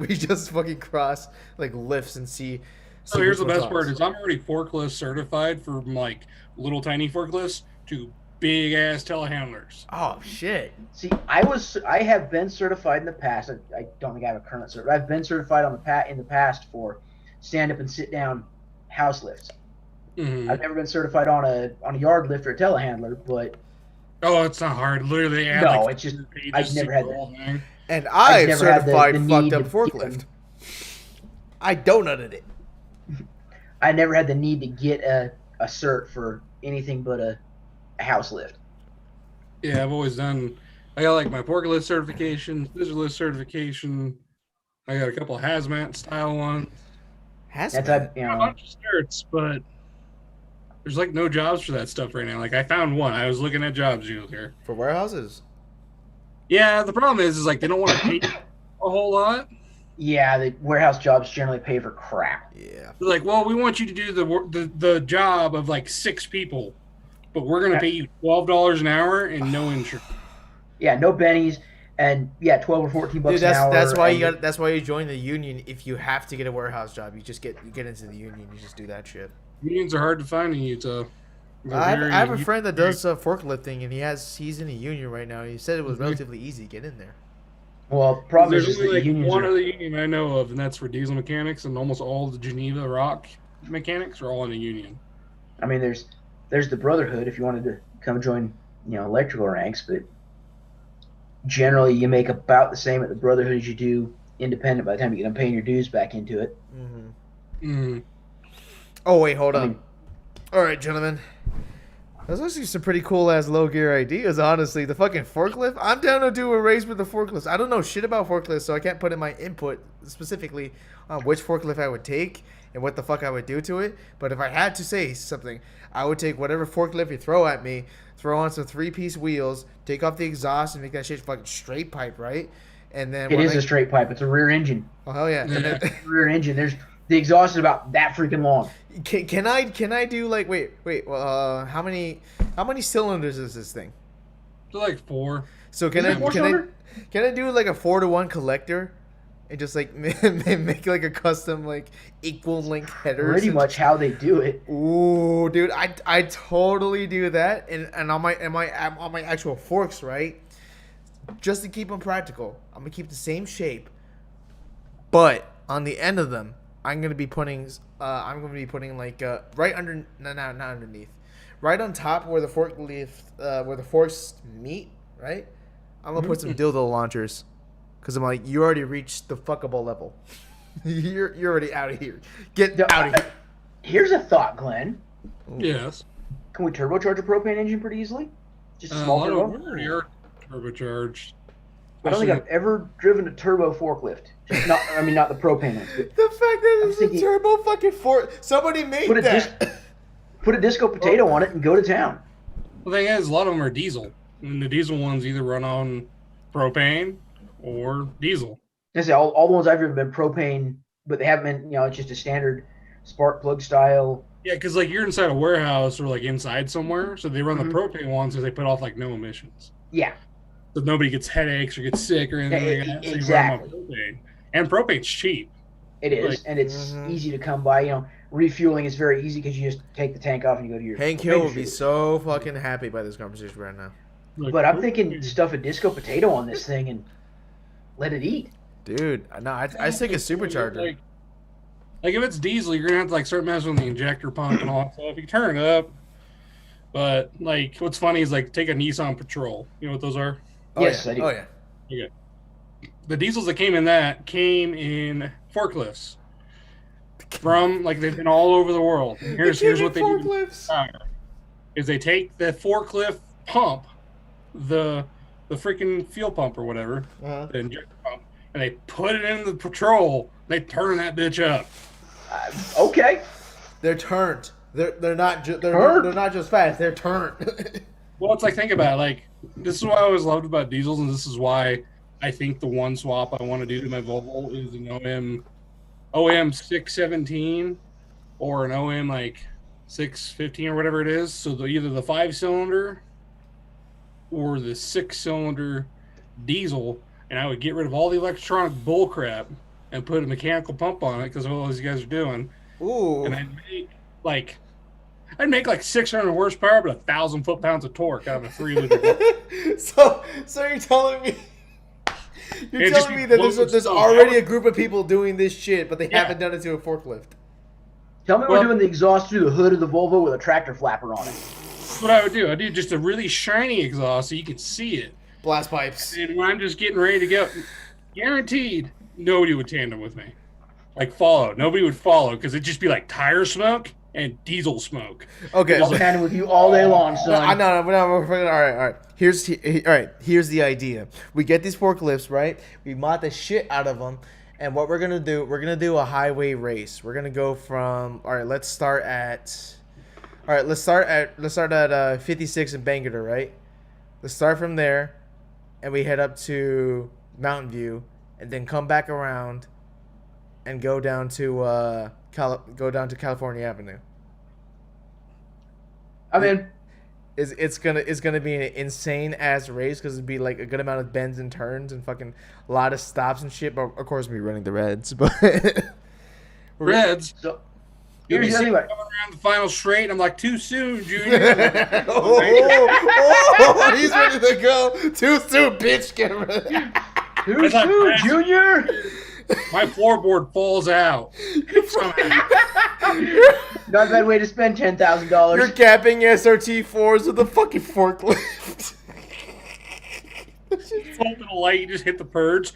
we just fucking cross like lifts and see. So here's the best part: is I'm already forklift certified from like little tiny forklifts to big ass telehandlers. Oh shit! See, I have been certified in the past. I don't think I have a current cert. I've been certified in the past for stand up and sit down house lifts. Mm-hmm. I've never been certified on a yard lift or a telehandler, but Oh, it's not hard. Literally, add no, like it's just 2 pages I've never to had the whole that. thing. And I've never had the certified need fucked up to forklift. I donuted it. I never had the need to get a cert for anything but a house lift. Yeah, I've always done. I got like my forklift certification, scissor lift certification. I got a couple of hazmat style ones. Has That's been. you A know, bunch of certs, but there's like no jobs for that stuff right now. Like I found one. I was looking at jobs here. For warehouses. Yeah, the problem is like they don't want to pay a whole lot. yeah, the warehouse jobs generally pay for crap. Yeah. They're like, well, we want you to do the job of like 6 people, but we're gonna pay you $12 an hour and no insurance. Yeah, no bennies, and yeah, 12 or 14 bucks Dude, an hour. that's why and that's why you join the union. If you have to get a warehouse job, you get into the union. You just do that shit. Unions are hard to find in Utah. I have a friend that does forklifting, and he's in a union right now. He said it was relatively easy to get in there. Well, problem is There's just that only the like unions one are, other union I know of, and that's for diesel mechanics, and almost all the Geneva rock mechanics are all in a union. I mean, there's the Brotherhood if you wanted to come join, electrical ranks, but generally you make about the same at the Brotherhood as you do independent by the time you get done paying your dues back into it. Mm-hmm. Mm. Oh wait, hold I on. mean, All right, gentlemen. Those are actually some pretty cool ass low gear ideas, honestly. The fucking forklift. I'm down to do a race with the forklifts. I don't know shit about forklifts, so I can't put in my input specifically on which forklift I would take and what the fuck I would do to it. But if I had to say something, I would take whatever forklift you throw at me, throw on some 3-piece wheels, take off the exhaust, and make that shit fucking straight pipe, right? And then It is a straight pipe. It's a rear engine. Oh hell yeah! And then, Rear engine. The exhaust is about that freaking long. can I do like wait how many cylinders is this thing? So like 4. So can I do like a 4-to-1 collector and just like make like a custom like equal length header? Pretty much how they do it. Ooh, dude, I totally do that and on my actual forks, right? Just to keep them practical, I'm gonna keep the same shape, but on the end of them, I'm gonna be putting like right under not underneath, right on top where the where the forks meet, right? I'm gonna put some dildo launchers, cause I'm like, you already reached the fuckable level. you're already out of here. Get out of here. Here's a thought, Glenn. Yes. Can we turbocharge a propane engine pretty easily? Just a small turbo. Turbocharged. I don't think I've ever driven a turbo forklift. Not the propane ones. The fact that it's a turbo fucking fork. Somebody made that. Put a disco potato on it and go to town. The thing is, a lot of them are diesel. And the diesel ones either run on propane or diesel. I say all the ones I've driven have been propane, but they haven't been, it's just a standard spark plug style. Yeah, because like you're inside a warehouse or like inside somewhere, so they run the propane ones because they put off like no emissions. Yeah. So nobody gets headaches or gets sick or anything like that. So exactly. You run them on propane. And propane's cheap. It is, and it's easy to come by. Refueling is very easy because you just take the tank off and you go to your. Hank Hill would be so fucking happy by this conversation right now. But I'm thinking stuff a disco potato on this thing and let it eat. Dude, no, I think a supercharger. Like if it's diesel, you're gonna have to like start messing with the injector pump and all that stuff. You can turn it up, but like what's funny is like take a Nissan Patrol. You know what those are? Yes, I do. Oh yeah. Okay. The diesels that came in forklifts. From like they've been all over the world. Here's what they do. Is they take the forklift pump, the freaking fuel pump or whatever, the injector pump, and they put it in the Patrol. They turn that bitch up. Okay. They're turned. They're not just fast. They're turned. Well, it's like think about it. Like this is what I always loved about diesels, and this is why I think the one swap I want to do to my Volvo is an OM 617 or an OM like 615 or whatever it is. So either the 5-cylinder or the 6-cylinder diesel, and I would get rid of all the electronic bullcrap and put a mechanical pump on it because of what these guys are doing. Ooh. And I'd make like 600 horsepower, but 1,000 foot-pounds of torque out of a 3-liter. So you're telling me that there's already a group of people doing this shit, but they haven't done it to a forklift. Tell me we're doing the exhaust through the hood of the Volvo with a tractor flapper on it. That's what I would do. I'd do just a really shiny exhaust so you can see it. Blast pipes. And when I'm just getting ready to go, guaranteed nobody would tandem with me. Like follow. Nobody would follow because it'd just be like tire smoke and diesel smoke. Okay. I'll tandem with you all day long, son. No. All right. Here's the idea. We get these forklifts, right? We mod the shit out of them, and what we're gonna do a highway race. We're gonna go from let's start at 56 in Bangor, right? Let's start from there, and we head up to Mountain View, and then come back around, and go down to California Avenue. I'm in. It's gonna be an insane ass race because it'd be like a good amount of bends and turns and fucking a lot of stops and shit. But of course, we'll be running the reds. But Reds. So, You'll be here's coming anyway. around the final straight. I'm like, too soon, Junior. He's ready to go. Too soon, bitch. Get ready. Too soon, Junior. My floorboard falls out. Not a bad way to spend $10,000. You're capping SRT4s with a fucking forklift. Full to the light, you just hit the purge.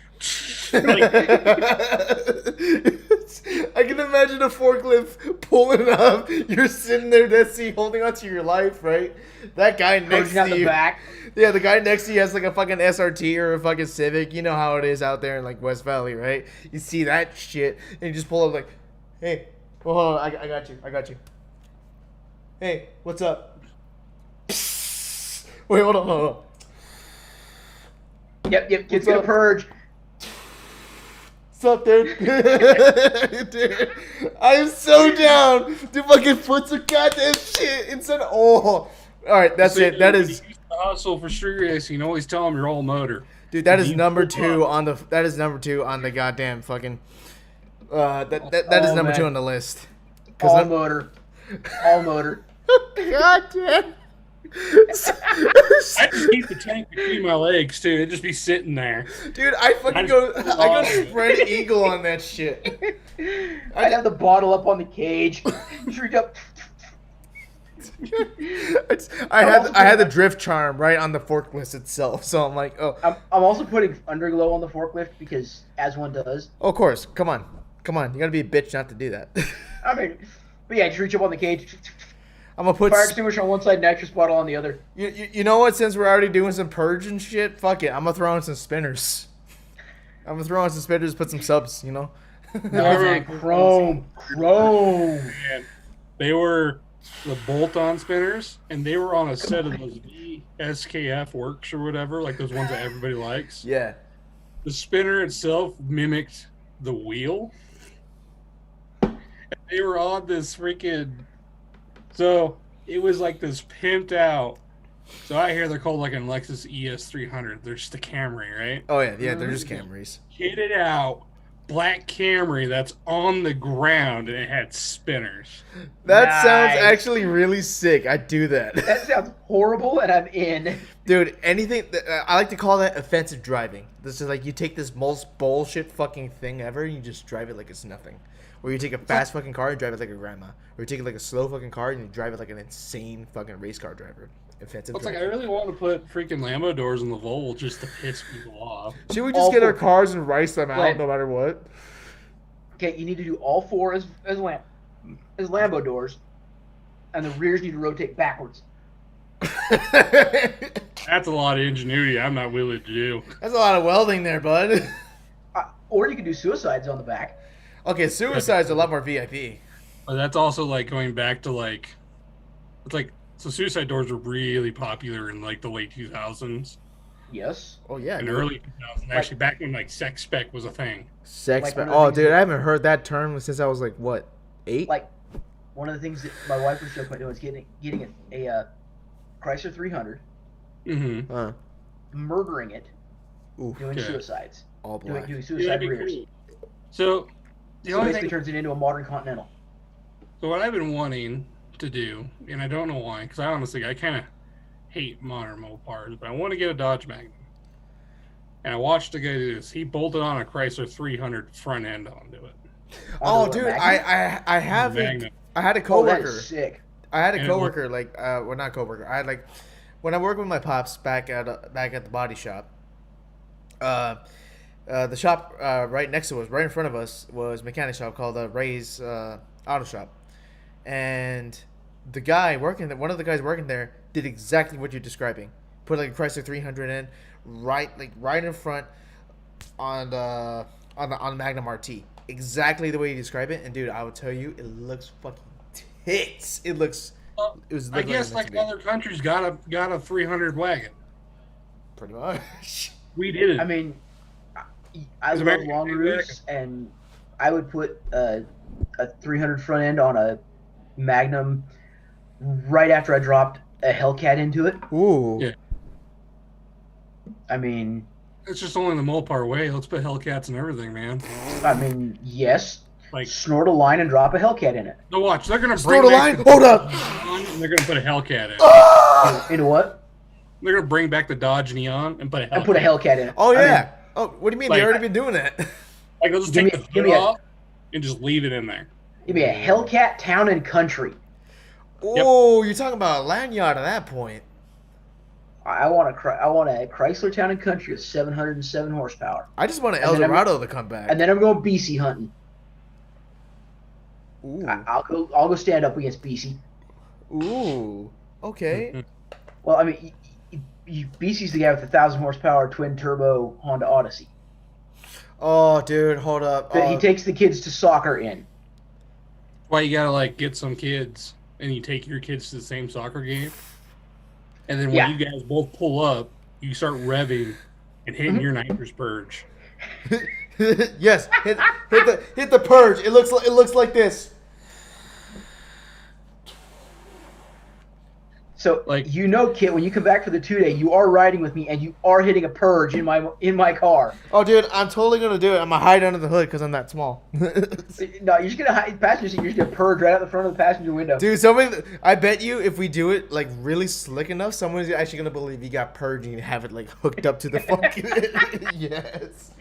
I can imagine a forklift pulling up. You're sitting there, dead sea, holding onto your life, right? That guy next Coaching out to the you. back. Yeah, the guy next to you has like a fucking SRT or a fucking Civic. You know how it is out there in like West Valley, right? You see that shit, and you just pull up like, hey, well, hold on, I got you. Hey, what's up? Wait, hold on. Yep. Kids What's gonna up? purge. What's up, dude? Dude, I'm so down to fucking put some goddamn shit inside. Oh, all right, that's it. That is, the hustle for street racing. Always tell them you're all motor. dude. That is You number pull two up. on the. That is number two on the goddamn fucking. That is Oh, number man. two on the list. All motor. All motor. God damn. I just keep the tank between my legs too. It'd just be sitting there. Dude, I go spread eagle on that shit. I'd have the bottle up on the cage. Just reach up. I had the drift charm right on the forklift itself, so I'm like, oh, I'm also putting underglow on the forklift because, as one does. of course, come on, you gotta be a bitch not to do that. I mean, but yeah, just reach up on the cage. I'm gonna put Fire extinguisher on one side, nitrous bottle on the other. you know what? Since we're already doing some purge and shit, fuck it. I'm gonna throw in some spinners. Put some subs. You know. No, man, chrome. Man, they were the bolt-on spinners, and they were on a set of those SKF works or whatever, like those ones that everybody likes. Yeah. The spinner itself mimicked the wheel. And they were on this freaking. So it was like this pimped out. So I hear they're called like an Lexus ES300. They're just a Camry, right? Oh yeah. They're just Camrys. Kitted out black Camry that's on the ground and it had spinners. That sounds Nice. actually really sick. I do that. That sounds horrible, and I'm in. Dude, anything. I like to call that offensive driving. This is like you take this most bullshit fucking thing ever and you just drive it like it's nothing. Or you take a fast fucking car and drive it like a grandma. Or you take like a slow fucking car and you drive it like an insane fucking race car driver. Offensive It's like I driving. really want to put freaking Lambo doors in the Vol just to piss people off. Should we just get All our cars and race them out Glenn. no matter what? Okay, you need to do all four as Lambo doors, and the rears need to rotate backwards. That's a lot of ingenuity I'm not willing to do. That's a lot of welding there, bud. Or you can do suicides on the back. Okay, suicide's a lot more VIP. But that's also like going back to like, it's like, so suicide doors were really popular in like the late 2000s Yes. Oh yeah, and dude. early 2000s. Actually, back when like sex spec was a thing. Sex. Like one of the Oh, things dude, that- I haven't heard that term since I was like what, 8? Like, one of the things that my wife was joking about was getting a Chrysler 300, Mm-hmm. murdering it, Ooh, doing Okay. suicides, all doing black. suicide rears. So the So only basically thing, turns it into a modern Continental. so what I've been wanting to do, and I don't know why, because I honestly I kind of hate modern Mopars, but I want to get a Dodge Magnum. And I watched a guy do this. He bolted on a Chrysler 300 front end onto it. Oh, Onto a dude, Magnum? I have it. Magnum. I had a Oh, that coworker. is sick. I had a And coworker, like, well, not coworker. I had like, when I worked with my pops back at the body shop. The shop right next to us, right in front of us, was a mechanic shop called Ray's Auto Shop, and the guy working there, one of the guys working there, did exactly what you're describing. Put like a Chrysler 300 in, right in front on the Magnum RT, exactly the way you describe it. And dude, I would tell you, it looks fucking tits. It was. I guess like other countries got a 300 wagon. Pretty much. We did it. I mean, I It's love American long made roofs, and I would put a 300 front end on a Magnum right after I dropped a Hellcat into it. Ooh. Yeah. I mean, It's just only the Mopar way. Let's put Hellcats and everything, man. Yes. Like, Snort a line and drop a Hellcat in it. no, watch. They're gonna Snort bring a back line? Hold up. and they're gonna put a Hellcat in. Ah! Into what? They're gonna bring back the Dodge Neon and put a Hellcat. And put a Hellcat in it. Oh I yeah. mean, Oh, what do you mean? Like- They already been doing that. Like, they'll just Give take me- the give hood me a- off and just leave it in there. give me a Hellcat Town and Country. Oh, you're talking about a lanyard at that point. I want a Chrysler Town and Country with 707 horsepower. I just want an And then Eldorado to come back. And then I'm going BC hunting. Ooh. I'll go stand up against BC. Ooh. Okay. Well, I mean, BC's the guy with the 1,000 horsepower twin turbo Honda Odyssey Oh, dude, hold up. that he Oh, takes the kids to soccer in. Why you gotta like get some kids and you take your kids to the same soccer game, and then when Yeah. you guys both pull up, you start revving and hitting your nitrous purge. yes. Hit the purge. It looks like this. So, Like- Kit, when you come back for the 2-day, you are riding with me, and you are hitting a purge in my car. Oh, dude, I'm totally gonna do it. I'm gonna hide under the hood because I'm that small. No, you're just gonna hide passenger seat. You're just gonna purge right out the front of the passenger window. Dude, I bet you if we do it like really slick enough, someone's actually gonna believe you got purging and have it like hooked up to the fucking. Yes.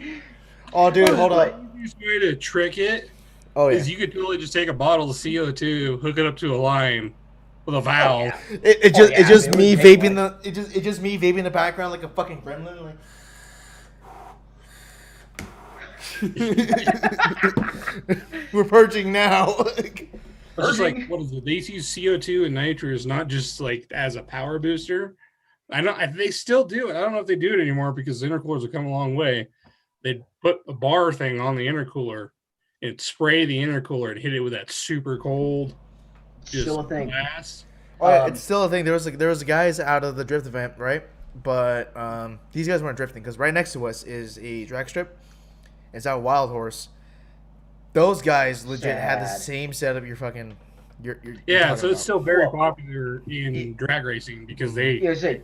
Oh, dude, hold The on. easiest way to trick it Oh yeah. is you could totally just take a bottle of CO2, hook it up to a line with a valve. yeah. It's just it me would take vaping it's just me vaping in the background like a fucking gremlin. Like. We're purging now. It's just like, Purging? what is it? They use CO2 and nitrous not just like as a power booster. They still do it. I don't know if they do it anymore because the intercoolers have come a long way. They'd put a bar thing on the intercooler and spray the intercooler and hit it with that super cold Still a thing. blast. Oh, yeah, it's still a thing. There was guys out of the drift event, right? But these guys weren't drifting because right next to us is a drag strip. It's out Wild Horse. Those guys legit had the Sad. same setup. You're talking. You're Yeah, talking so it's about. still very popular in drag racing because Yeah, I said,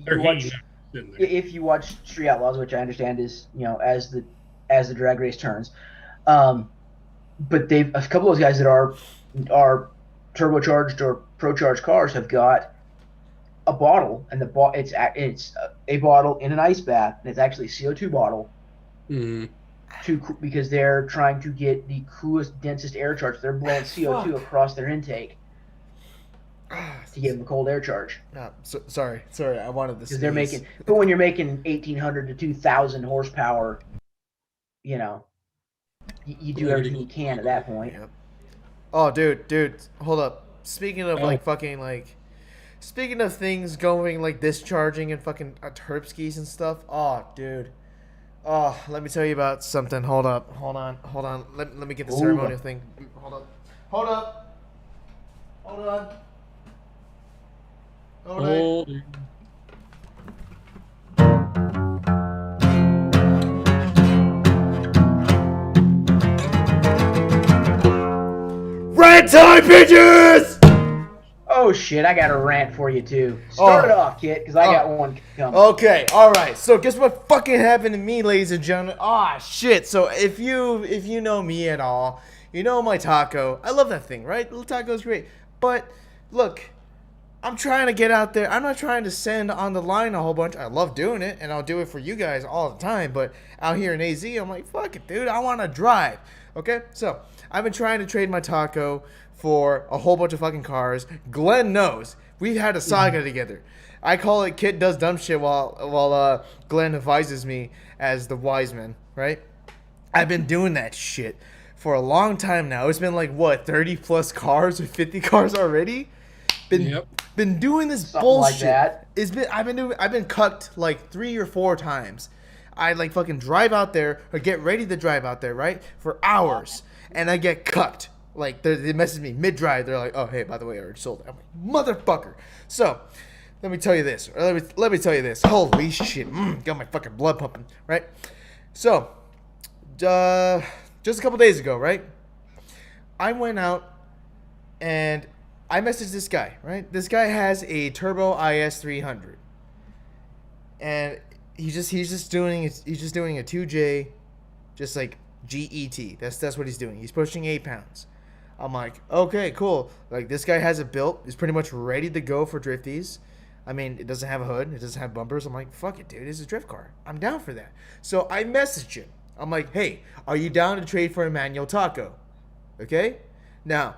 they're you watch, heating up in there. if you watch Street Outlaws, which I understand is as the drag race turns, but a couple of those guys that are turbocharged or pro-charged cars have got a bottle, and it's a bottle in an ice bath, and it's actually a CO2 bottle Mhm. because they're trying to get the coolest, densest air charge. They're blowing CO2 Fuck. across their intake to give them a cold air charge. No, sorry. I wanted this. Because they're making, but when you're making 1,800 to 2,000 horsepower, you do everything you can at that point. Yep. Oh, dude, hold up. Speaking of speaking of things going like discharging and fucking terpskis and stuff. Oh, dude. Oh, let me tell you about something. Hold on. Let me get the Ooh. ceremonial thing. Hold up. Hold on. Oh, Red tie bitches! Oh shit! I got a rant for you too. Start it off, Kit, because I got one coming. Okay, alright. So guess what fucking happened to me, ladies and gentlemen? Ah, shit. So if you know me at all, you know my taco. I love that thing, right? The taco's great. But look, I'm trying to get out there. I'm not trying to send on the line a whole bunch. I love doing it, and I'll do it for you guys all the time. But out here in AZ, I'm like, fuck it, dude. I want to drive. Okay? So I've been trying to trade my taco for a whole bunch of fucking cars. Glenn knows. We've had a saga together. I call it Kit Does Dumb Shit while Glenn advises me as the wise man, right? I've been doing that shit for a long time now. It's been like, what, 30 plus cars or 50 cars already? Been doing this Something bullshit. like that. I've been cucked like 3 or 4 times. I like fucking drive out there or get ready to drive out there, right? For hours. And I get cucked. Like they message me mid-drive. They're like, "Oh, hey, by the way, I already sold it." I'm like, "Motherfucker." So, let me tell you this. Let me tell you this. Holy shit. Got my fucking blood pumping, right? So, just a couple days ago, right? I went out and I messaged this guy, right? This guy has a turbo IS 300. And he's just doing a 2J, just like GET. That's what he's doing. He's pushing 8 pounds. I'm like, okay, cool. Like this guy has it built. He's pretty much ready to go for drifties. I mean, it doesn't have a hood. It doesn't have bumpers. I'm like, fuck it, dude. It's a drift car. I'm down for that. So I messaged him. I'm like, hey, are you down to trade for a manual taco? Okay? Now,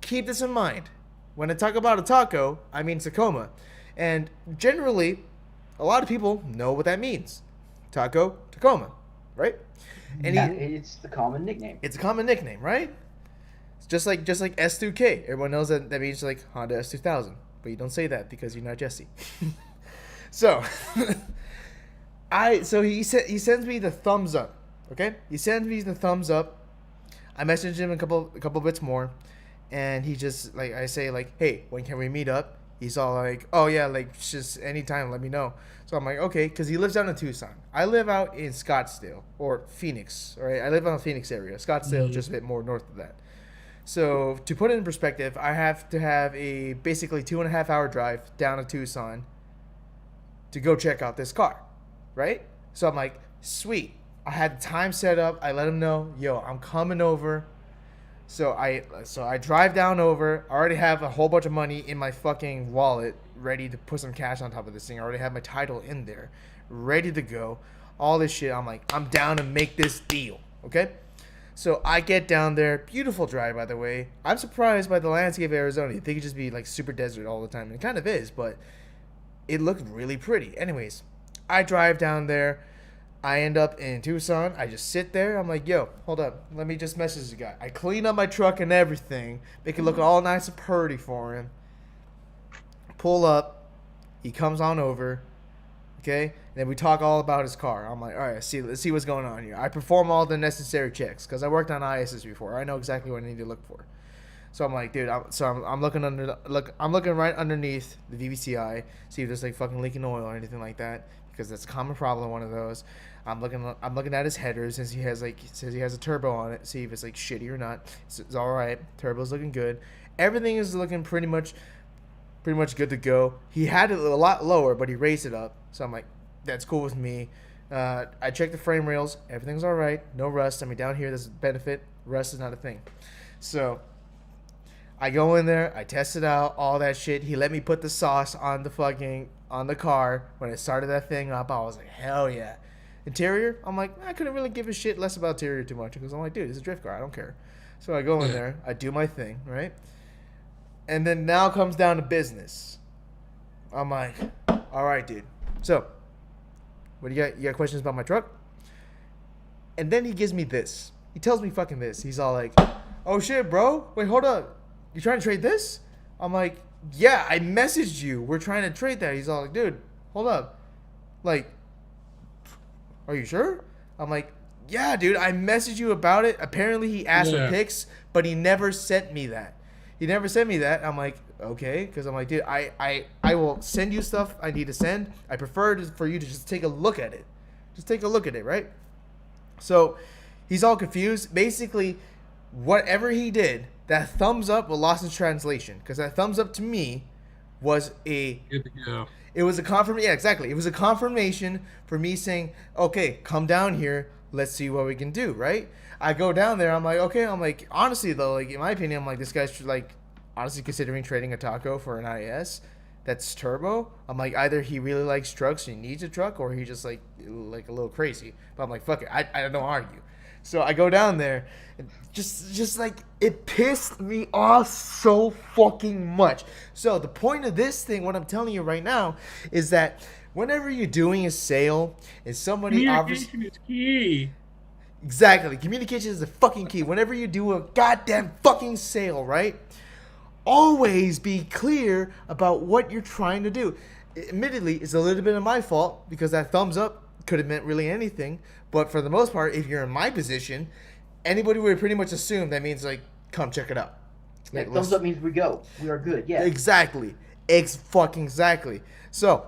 keep this in mind. When I talk about a taco, I mean Tacoma. And generally, a lot of people know what that means. Taco, Tacoma, right? And Yeah, it's the common nickname. it's a common nickname, right? It's just like S2K. Everyone knows that means like Honda S2000, but you don't say that because you're not Jesse. So, he sends me the thumbs up. Okay, he sends me the thumbs up. I messaged him a couple bits more, and he just like I say like, hey, when can we meet up? He's all like, oh yeah, like just anytime, let me know. So I'm like, okay, because he lives down in Tucson. I live out in Scottsdale or Phoenix. All right, I live in the Phoenix area. Scottsdale, just a bit more north of that. So to put it in perspective, I have to have a basically 2.5 hour drive down to Tucson to go check out this car, right? So I'm like, sweet. I had the time set up. I let him know, yo, I'm coming over. So I drive down over. I already have a whole bunch of money in my fucking wallet, ready to put some cash on top of this thing. I already have my title in there, ready to go. All this shit. I'm like, I'm down to make this deal. Okay? So I get down there. Beautiful drive, by the way. I'm surprised by the landscape of Arizona. You think it'd just be like super desert all the time. And it kind of is, but it looked really pretty. Anyways, I drive down there. I end up in Tucson. I just sit there. I'm like, yo, hold up. Let me just message the guy. I clean up my truck and everything. Make it look all nice and pretty for him. Pull up. He comes on over. Okay? And then we talk all about his car. I'm like, all right, let's see what's going on here. I perform all the necessary checks because I worked on ISs before. I know exactly what I need to look for. So I'm like, dude, I'm looking I'm looking right underneath the VVCI, see if there's like fucking leaking oil or anything like that, because that's a common problem. One of those. I'm looking at his header since he has a turbo on it. See if it's like shitty or not. It's all right. Turbo's looking good. Everything is looking pretty much good to go. He had it a lot lower, but he raised it up. So I'm like, that's cool with me. I checked the frame rails. Everything's all right. No rust. I mean, down here there's a benefit. Rust is not a thing. So I go in there, I test it out, all that shit. He let me put the sauce on the car. When I started that thing up, I was like, hell yeah. Interior, I'm like, I couldn't really give a shit less about interior too much because I'm like, dude, it's a drift car, I don't care. So I go in there, I do my thing, right? And then now comes down to business. I'm like, all right, dude. So, what do you got? You got questions about my truck? And then he gives me this. He tells me fucking this. He's all like, oh shit, bro. Wait, hold up. You trying to trade this? I'm like, yeah, I messaged you. We're trying to trade that. He's all like, dude, hold up. Like, are you sure? I'm like, yeah, dude, I messaged you about it. Apparently he asked for pics, but he never sent me that. I'm like, okay, because I'm like, dude, I will send you stuff I need to send. I prefer for you to just take a look at it. Just take a look at it, right? So he's all confused. Basically, whatever he did, that thumbs up was lost in translation, because that thumbs up to me was a Good to go. it was a confirmation. Yeah, exactly. It was a confirmation for me saying, okay, come down here. Let's see what we can do, right? I go down there. I'm like, okay. I'm like, honestly, though, like, in my opinion, I'm like, this guy's, like, honestly considering trading a taco for an IS that's turbo. I'm like, either he really likes trucks, he needs a truck, or he just, like a little crazy. But I'm like, fuck it. I don't argue. So I go down there, and just like, it pissed me off so fucking much. So the point of this thing, what I'm telling you right now, is that whenever you're doing a sale and somebody offers... Communication is key. Exactly. Communication is the fucking key. Whenever you do a goddamn fucking sale, right? Always be clear about what you're trying to do. Admittedly, it's a little bit of my fault because that thumbs up could have meant really anything. But for the most part, if you're in my position, anybody would pretty much assume that means, like, come check it out. Yeah, Like, thumbs up means we go. We are good. Yeah. Exactly. Exactly. So,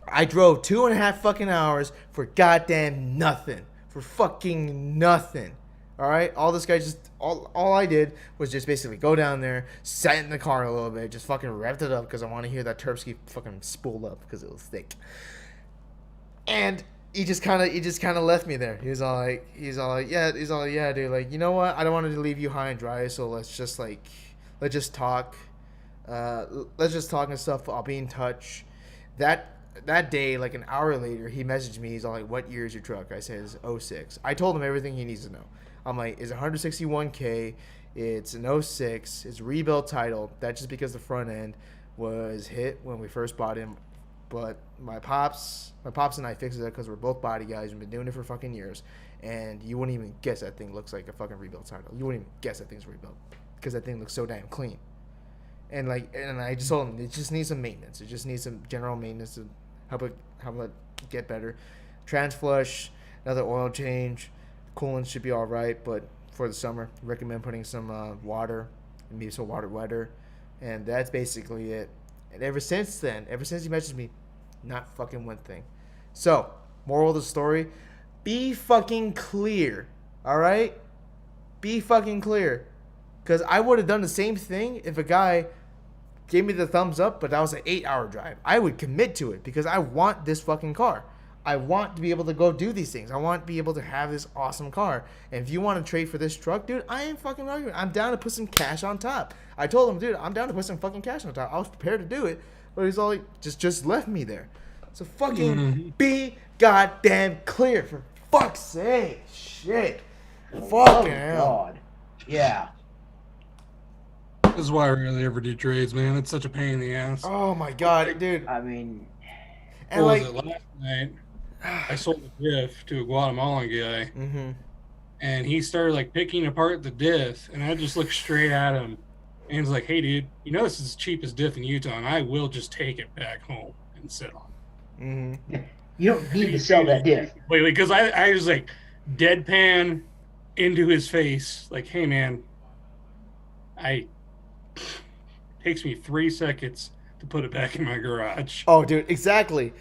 I drove 2.5 fucking hours for goddamn nothing. For fucking nothing. Alright? All this guy all I did was just basically go down there, sat in the car a little bit, just fucking revved it up because I want to hear that Terpsky fucking spool up because it was thick. And he just kind of left me there. He's all like, yeah, dude, like, you know what? I don't want to leave you high and dry, so let's just talk. Let's just talk and stuff. I'll be in touch. That day, like an hour later, he messaged me. He's all like, what year is your truck? I said, it's 06. I told him everything he needs to know. I'm like, it's 161K. It's an 06. It's rebuilt title. That's just because the front end was hit when we first bought him. But my pops and I fixed it because we're both body guys. We've been doing it for fucking years. And you wouldn't even guess that thing looks like a fucking rebuilt title. You wouldn't even guess that thing's rebuilt. because that thing looks so damn clean. And I just told him it just needs some maintenance. It just needs some general maintenance to help it get better. Trans flush, another oil change, coolant should be all right. But for the summer, recommend putting some water and maybe some water wetter, and that's basically it. And ever since he messaged me, not fucking one thing. So, moral of the story: be fucking clear. All right, be fucking clear. Because I would have done the same thing if a guy gave me the thumbs up, but that was an 8-hour drive. I would commit to it because I want this fucking car. I want to be able to go do these things. I want to be able to have this awesome car. And if you want to trade for this truck, dude, I ain't fucking arguing. I'm down to put some cash on top. I told him, dude, I'm down to put some fucking cash on top. I was prepared to do it, but he's all like, just left me there. So fucking be goddamn clear, for fuck's sake. Shit. Fucking hell. God. Yeah. This is why I rarely ever do trades, man. It's such a pain in the ass. Oh my god, dude. I mean, And What was it, last night? I sold a diff to a Guatemalan guy, and he started like picking apart the diff, and I just looked straight at him, and he's like, "Hey, dude, you know this is the cheapest diff in Utah, and I will just take it back home and sit on it." you don't need to sell that diff. Wait, because I was like deadpan into his face, like, "Hey, man, takes me 3 seconds to put it back in my garage." Oh, dude, exactly.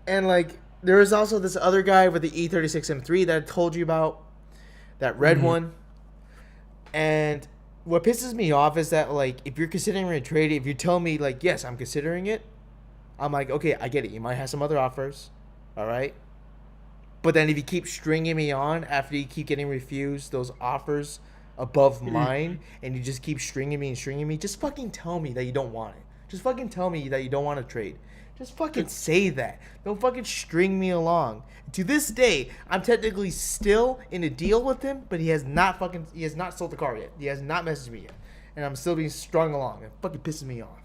And there was also this other guy with the E36 M3 that I told you about, that red one. And what pisses me off is that, like, if you're considering a trade, if you tell me, like, yes, I'm considering it, I'm like, okay, I get it. You might have some other offers, all right? But then if you keep stringing me on after you keep getting refused those offers above mine, and you just keep stringing me, just fucking tell me that you don't want it. Just fucking tell me that you don't want to trade. Just fucking say that. Don't fucking string me along. To this day, I'm technically still in a deal with him, but he has not sold the car yet. He has not messaged me yet. And I'm still being strung along. It fucking pisses me off.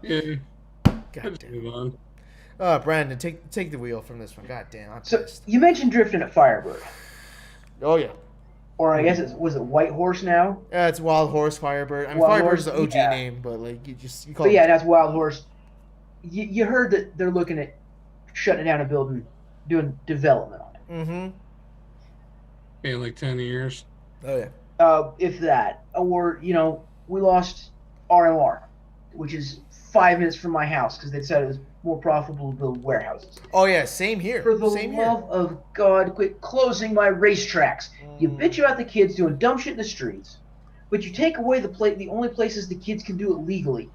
Yeah. God Move damn. on. Brandon, take the wheel from this one. God damn, I'm So pissed. you mentioned drifting at Firebird, Oh yeah. or I guess was it White Horse now? Yeah, it's Wild Horse Firebird. I mean, Wild Firebird is the Horse, OG yeah. name, but like you call But it. yeah, that's Wild Horse. You heard that they're looking at shutting it down and doing development on it. Mm-hmm. In like 10 years. Oh yeah. If that, or we lost RMR, which is 5 minutes from my house because they said it was more profitable to build warehouses. Oh yeah, same here. For the Same love of God, quit closing my racetracks. You bitch about the kids doing dumb shit in the streets, but you take away the only places the kids can do it legally.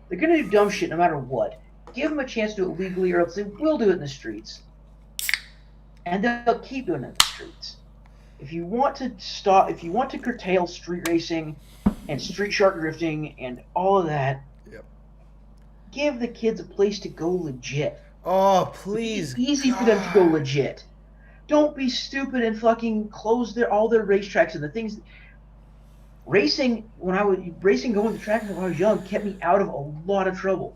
They're gonna do dumb shit no matter what. Give them a chance to do it legally, or else they will do it in the streets, and they'll keep doing it in the streets. If you want to curtail street racing and street shark drifting and all of that, give the kids a place to go legit. Oh please. It's easy for them to go legit. Don't be stupid and fucking close all their racetracks and the things. Racing going to the track when I was young kept me out of a lot of trouble.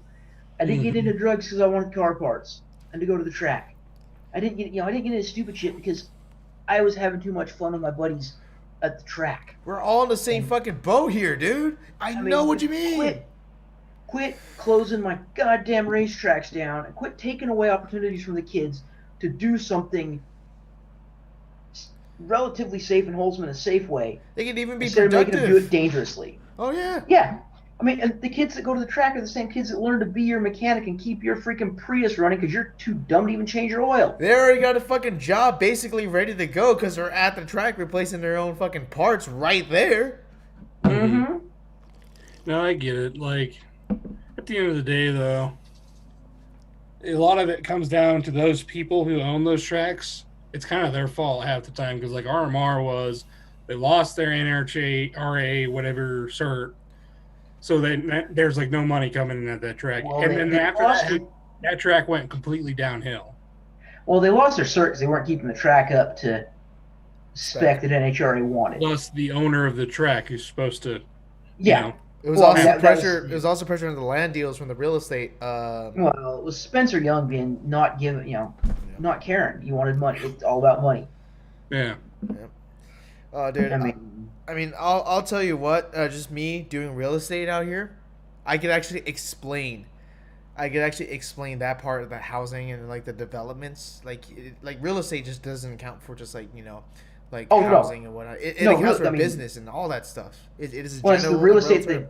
I didn't get into drugs because I wanted car parts and to go to the track. I didn't get into stupid shit because I was having too much fun with my buddies at the track. We're all in the same fucking boat here, dude. I know what you mean. Quit closing my goddamn racetracks down and quit taking away opportunities from the kids to do something relatively safe and wholesome in a safe way. They can even be instead productive. of making them do it dangerously. Oh yeah. Yeah. I mean, and the kids that go to the track are the same kids that learn to be your mechanic and keep your freaking Prius running because you're too dumb to even change your oil. They already got a fucking job basically ready to go because they're at the track replacing their own fucking parts right there. Mm-hmm. No, I get it. Like, at the end of the day, though, a lot of it comes down to those people who own those tracks. It's kind of their fault half the time because, like, RMR they lost their NRHA, RA, whatever cert. So then there's like no money coming in at that track. Well, and then after that track went completely downhill. Well, they lost their cert because they weren't keeping the track up to spec that NHRA wanted. Plus the owner of the track who's supposed to, Yeah. It was It was also pressure on the land deals from the real estate. Well, it was Spencer Young being not caring. He wanted money. It's all about money. Yeah. Oh, dude. I I, mean, I mean, I'll tell you what. Just me doing real estate out here, I could actually explain. I could actually explain that part of the housing and like the developments. Like real estate just doesn't account for just like like oh no, housing and whatnot. It no, accounts real, for I mean, business and all that stuff. It is a well, it's the general real umbrella estate term.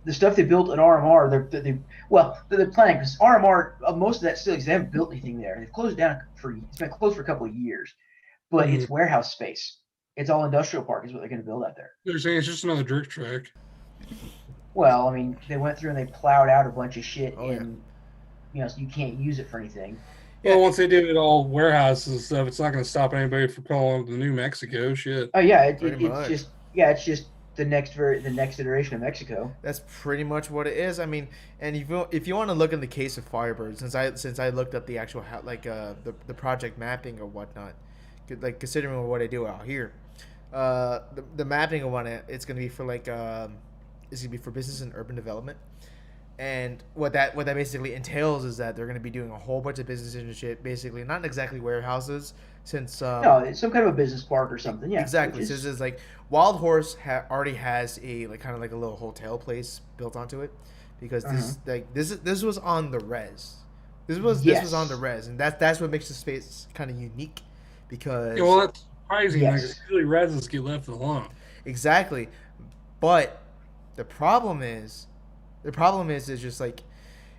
the stuff they built at RMR. They're planning because RMR most of that still exists. They haven't built anything there. They've closed down for it's been closed for a couple of years, but Mhm. it's warehouse space. It's all industrial park is what they're going to build out there. They're saying it's just another dirt track. Well, I mean, they went through and they plowed out a bunch of shit, Oh yeah, and so you can't use it for anything. yeah. Well, once they do it all warehouses and stuff, it's not going to stop anybody from calling it the New Mexico shit. Oh yeah, Pretty much. it's just the next iteration of Mexico. That's pretty much what it is. I mean, and if you want to look in the case of Firebird, since I looked up the actual the project mapping or whatnot, like considering what I do out here, the mapping of one it's gonna be for it's gonna be for business and urban development, and what that basically entails is that they're gonna be doing a whole bunch of business and shit, basically not exactly warehouses, since No, it's some kind of a business park or something. Yeah, exactly. which So is this is like Wild Horse already has a like kind of like a little hotel place built onto it, because this was on the res. This was on the yes, res, and that's what makes the space kind of unique, because Yeah, well, that's surprising. Like, yes, usually residents get left alone. exactly. But the problem is, is just like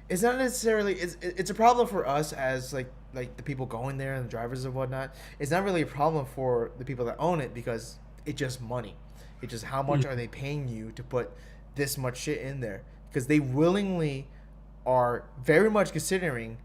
it's not necessarily it's a problem for us as like the people going there and the drivers and whatnot. It's not really a problem for the people that own it, because it's just money. It's just how much are they paying you to put this much shit in there, because they willingly are very much considering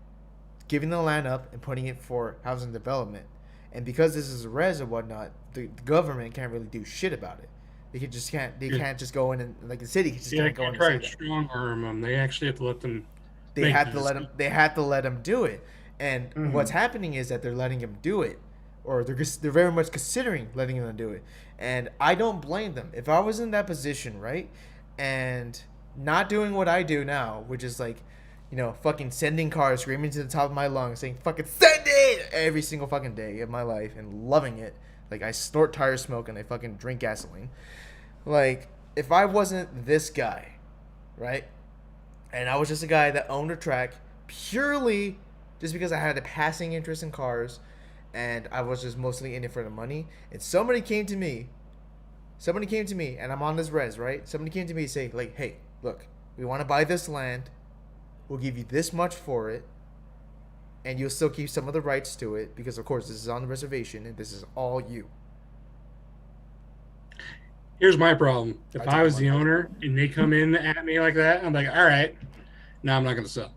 giving the land up and putting it for housing development. And because this is a res and whatnot, the government can't really do shit about it. They Yeah, can't just go in and like the city just yeah, they can't go in can't and try say to that. strong arm them. They actually have to let them They make had the to let him. decision. They had to let him do it. And what's hmm happening is that they're letting him do it, or they're very much considering letting him do it. And I don't blame them. If I was in that position, right, and not doing what I do now, which is like, fucking sending cars, screaming to the top of my lungs, saying "fucking send it" every single fucking day of my life, and loving it. Like I snort tire smoke and I fucking drink gasoline. Like if I wasn't this guy, right, and I was just a guy that owned a track purely just because I had a passing interest in cars, and I was just mostly in it for the money. And somebody came to me, and I'm on this res, right? Somebody came to me and say, like, hey, look, we want to buy this land. We'll give you this much for it, and you'll still keep some of the rights to it, because, of course, this is on the reservation, and this is all you. Here's my problem. If I I take was the the money. owner and they come in at me like that, I'm like, all right, no, I'm not going to sell.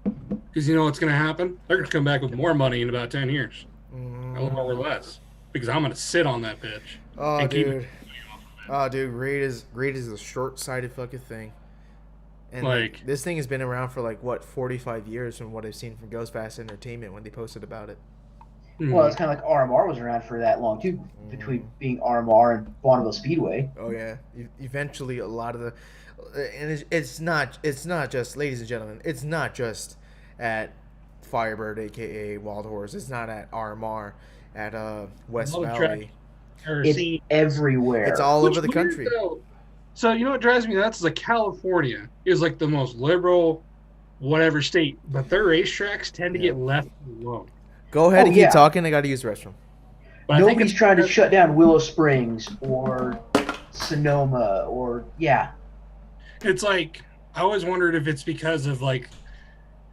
Because you know what's going to happen? They're going to come back with more money in about 10 years. A little more or less. Because I'm going to sit on that bitch. Oh, And keep it. dude. Oh, dude, greed is a short-sighted fucking thing. And Like, this thing has been around for like what 45 years from what I've seen from Ghost Fast Entertainment when they posted about it. Well, it's kind of like RMR was around for that long too, between being RMR and Bonneville Speedway. Oh yeah, eventually a lot of the, and it's not just, ladies and gentlemen, it's not just at Firebird, aka Wild Horse. It's not at RMR, at West Love Valley. It's everywhere. It's all over the Which weird, country. though. So you know what drives me nuts is like California is like the most liberal, whatever state, but their racetracks tend to get left alone. Go ahead Oh, and keep yeah. talking. I got to use the restroom. But I think Nobody's it's trying to shut down Willow Springs or Sonoma or it's like I always wondered if it's because of like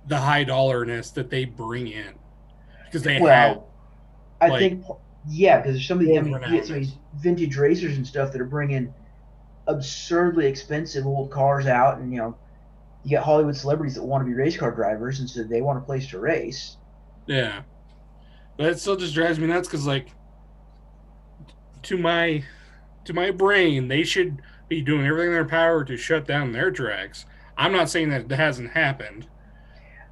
the high dollarness that they bring in because they have well, I like, think because there's some of world you get some of renowned. these vintage racers and stuff that are bringing absurdly expensive old cars out, and you get Hollywood celebrities that want to be race car drivers, and so they want a place to race. yeah. But it still just drives me nuts because like to my brain they should be doing everything in their power to shut down their tracks. I'm not saying that it hasn't happened.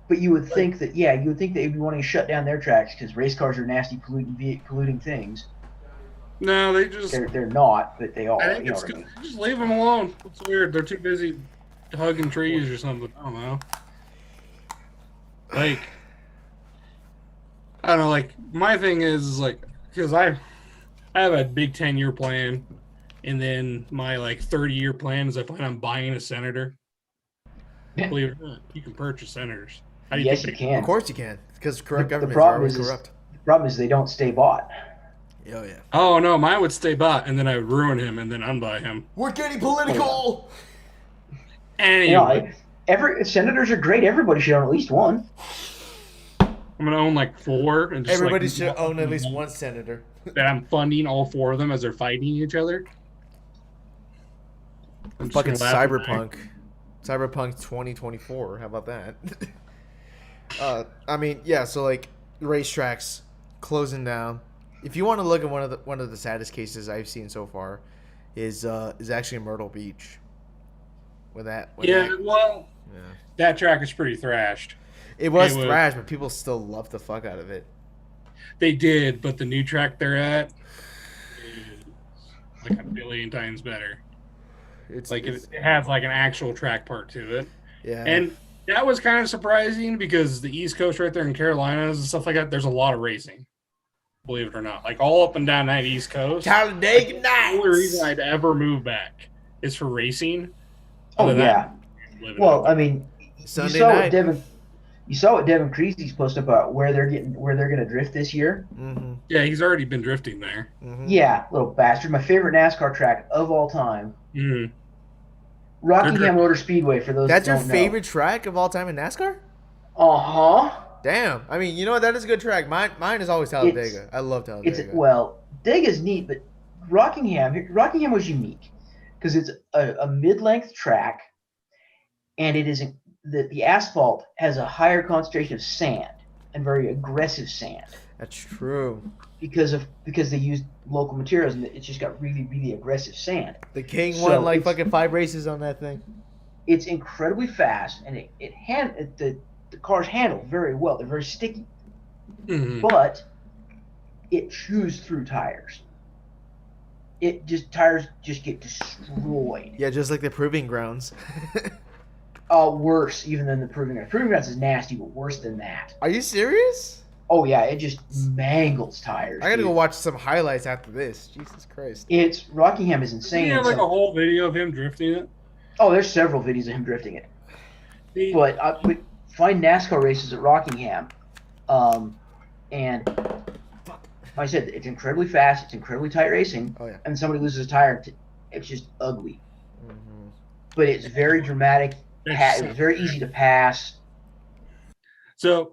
But you would think that they'd be wanting to shut down their tracks because race cars are nasty, polluting things. No, they just They're not, but they are. I think You know it's what I good. mean? Just leave them alone. It's weird. They're too busy hugging trees or something. I don't know. Like, I don't know. Like, my thing is like because I have a big 10-year plan, And then my 30-year plan is I plan on buying a Senator. Believe it or not, you can purchase Senators. How do you Yes, think you can. Of course you can, because corrupt The governments are problem always is corrupt. the problem is they don't stay bought. Oh yeah. Oh no, mine would stay bought, and then I would ruin him, and then unbuy him. We're getting political. Anyway, Every senators are great. Everybody should own at least one. I'm gonna own 4, and just Everybody should own at least one senator. that I'm funding all 4 of them as they're fighting each other. I'm just Fucking gonna laugh at Cyberpunk. Cyberpunk 2024. How about that? I mean, yeah. So racetracks closing down. If you want to look at one of the saddest cases I've seen so far, is actually Myrtle Beach. That track is pretty thrashed. It was thrashed, but people still love the fuck out of it. They did, but the new track they're at is a billion times better. It has an actual track part to it. Yeah. And that was kind of surprising because the East Coast right there in Carolinas and stuff like that, there's a lot of racing. Believe it or not. All up and down that East Coast. Talladega Nights. The only reason I'd ever move back is for racing. Oh, yeah. Well, I mean, Sunday night. You saw what Devin Creasy's posted about where they're going to drift this year. Mm-hmm. Yeah, he's already been drifting there. Mm-hmm. Yeah, little bastard. My favorite NASCAR track of all time. Mm-hmm. Rockingham Motor Speedway, for those That's that your don't favorite track of all time in NASCAR? Uh-huh. Damn. I mean, you know what? That is a good track. Mine is always Talladega. I love Talladega. Dega's neat, but Rockingham was unique because it's a mid-length track, and it is the asphalt has a higher concentration of sand and very aggressive sand. That's true. Because they used local materials, and it's just got really, really aggressive sand. The King won fucking 5 races on that thing. It's incredibly fast, and the cars handle very well. They're very sticky, but it chews through tires. Tires just get destroyed. Yeah, just like the Proving Grounds. Worse even than the Proving Grounds. Proving Grounds is nasty, but worse than that. Are you serious? Oh yeah, it just mangles tires. I gotta go watch some highlights after this. Jesus Christ. Rockingham is insane. You have a whole video of him drifting it? Oh, there's several videos of him drifting it. But find NASCAR races at Rockingham, and like I said, it's incredibly fast. It's incredibly tight racing. Oh yeah. And somebody loses a tire, it's just ugly. Mm-hmm. But it's very dramatic. It's very easy to pass. So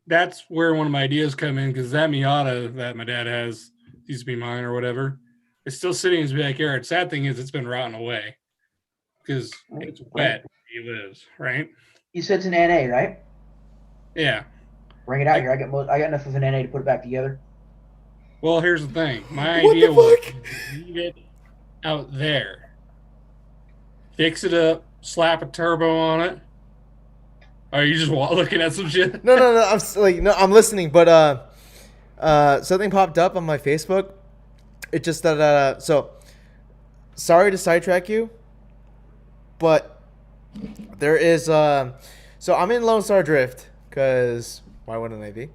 that's where one of my ideas come in, because that Miata that my dad has, used to be mine or whatever, it's still sitting in his backyard. Sad thing is, it's been rotting away because it's wet where he lives, right? You said it's an NA, right? Yeah. Bring it out here. I got enough of an NA to put it back together. Well, here's the thing. My idea was to leave it out there, fix it up, slap a turbo on it. Are you just looking at some shit? No. I'm listening, but something popped up on my Facebook. It just so sorry to sidetrack you, but there is so I'm in Lone Star Drift because why wouldn't I be?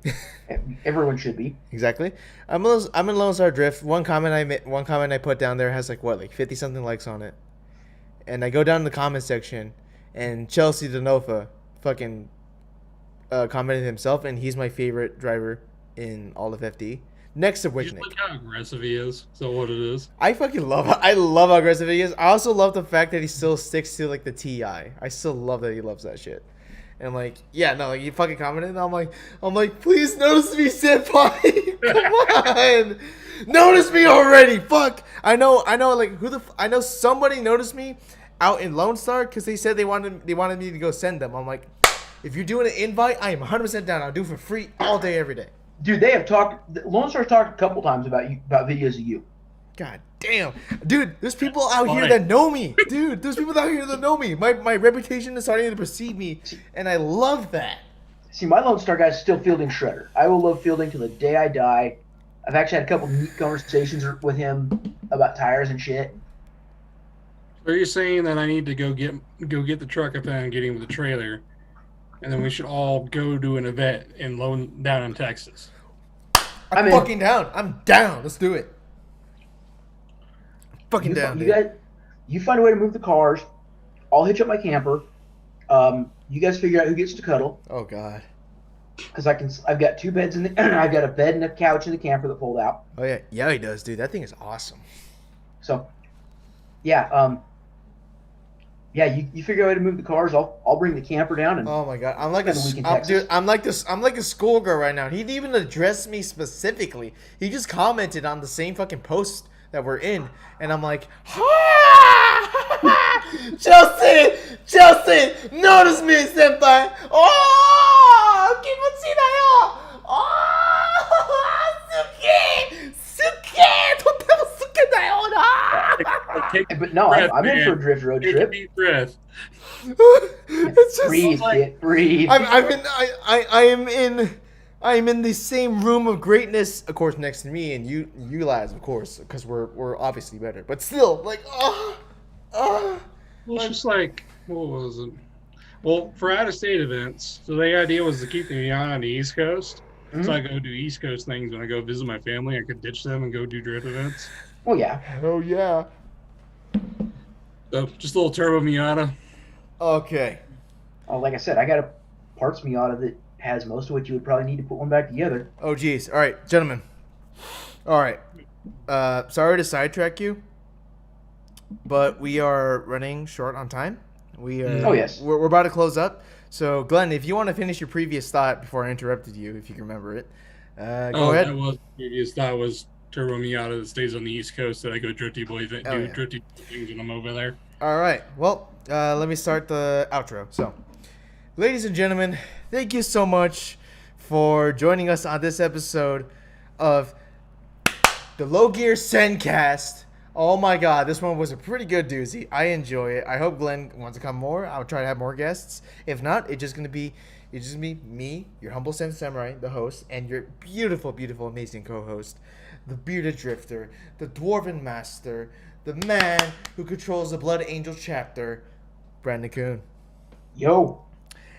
Everyone should be. Exactly. I'm in Lone Star Drift. One comment I put down there has 50 something likes on it, and I go down in the comment section, and Chelsea Denofa fucking commented himself, and he's my favorite driver in all of FD, next to Wicknick. Look how aggressive he is. So what it is? I love how aggressive he is. I also love the fact that he still sticks to the TI. I still love that he loves that shit. And you fucking commented, and I'm like, please notice me, senpai. Come on, notice me already. Fuck. I know. I know somebody noticed me out in Lone Star because they said they wanted me to go send them. I'm like, if you're doing an invite, I am 100% down. I'll do it for free all day, every day. Dude, they have talked. Lone Star's talked a couple times about videos of you. God damn, dude, there's people out here that know me. Dude, there's people out here that know me. My reputation is starting to precede me, and I love that. See, my Lone Star guy's still fielding shredder. I will love fielding till the day I die. I've actually had a couple neat conversations with him about tires and shit. Are you saying that I need to go get the truck up there and get him with the trailer, and then we should all go to an event down in Texas? I'm fucking down. I'm down. Let's do it. fucking down, you dude. guys, you find a way to move the cars. I'll hitch up my camper. You guys figure out who gets to cuddle. Oh God. Because I've got 2 beds in the. I've got a bed and a couch in the camper that fold out. Oh yeah, yeah, he does, dude. That thing is awesome. So, yeah, yeah. You figure out a way to move the cars. I'll bring the camper down and. Oh my God, I'm like a spend week in I'm, Texas. dude. I'm like a schoolgirl right now. He didn't even address me specifically. He just commented on the same fucking post that we're in, and I'm like, Chelsea, notice me, senpai. Oh, kimochi da yo. Oh, suke, totemo suke da yo na. Take But no, breath, I'm in man. for a drift road Take a trip. deep breath. It's just Breathe, like- kid, breathe. I am in the same room of greatness, of course, next to me and you lads, of course, because we're obviously better. But still, like, Well, it's just like, what was it? Well, for out-of-state events, so the idea was to keep me on the East Coast. Mhm. So I go do East Coast things when I go visit my family. I could ditch them and go do drift events. Well, yeah. oh yeah. So just a little turbo Miata. Okay. Like I said, I got a parts Miata that has most of what you would probably need to put one back together. Oh geez. All right, gentlemen. All right. Sorry to sidetrack you, but we are running short on time. We are. Oh, yes. We're about to close up. So, Glenn, if you want to finish your previous thought before I interrupted you, if you can remember it, go ahead. That was previous. That was turbo Miata that stays on the East Coast that I go drifty things when I'm over there. All right. Well, let me start the outro. So, ladies and gentlemen, thank you so much for joining us on this episode of the Low Gear Sendcast. Oh my God, this one was a pretty good doozy. I enjoy it. I hope Glenn wants to come more. I'll try to have more guests. If not, it's just gonna be me, your humble Sen Samurai, the host, and your beautiful, beautiful, amazing co-host, the bearded drifter, the dwarven master, the man who controls the Blood Angel chapter, Brandon Kuhn. Yo.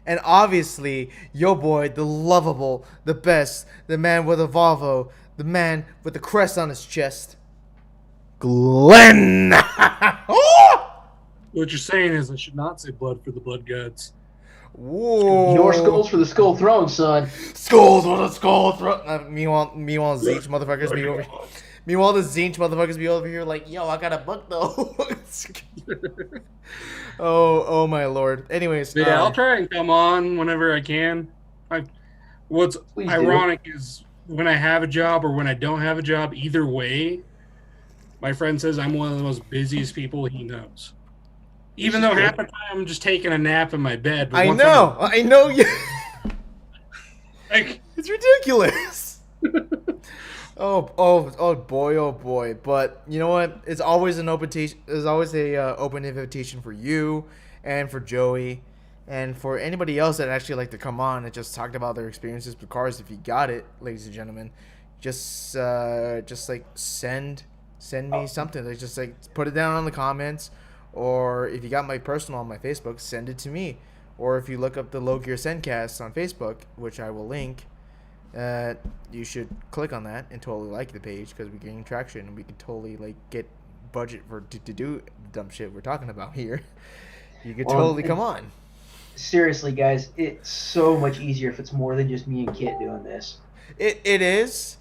And obviously, yo boy, the lovable, the best, the man with a Volvo, the man with the crest on his chest, Glen. Oh! What you're saying is I should not say blood for the blood gods. Whoa. Your skulls for the skull throne, son. Skulls with a skull throat. Meanwhile, Zinch motherfuckers be over. Meanwhile, the Zinch motherfuckers be over here like, yo, I got a buck though. oh my lord. Anyways, Yeah, I'll try and come on whenever I can. What's Please do. ironic is when I have a job or when I don't have a job, either way, my friend says I'm one of the most busiest people he knows. Even though half the time I'm just taking a nap in my bed. But I once know. You. Like, It's ridiculous. oh boy. But you know what? It's always an open open invitation for you and for Joey and for anybody else that actually like to come on and just talk about their experiences with cars. If you got it, ladies and gentlemen, just like send me something. Like just like put it down on the comments, or if you got my personal on my Facebook, send it to me. Or if you look up the Low Gear Sendcast on Facebook, which I will link, you should click on that and totally like the page because we're getting traction and we can totally like get budget to do dumb shit we're talking about here. You could totally come on. Seriously, guys, it's so much easier if it's more than just me and Kit doing this. It is,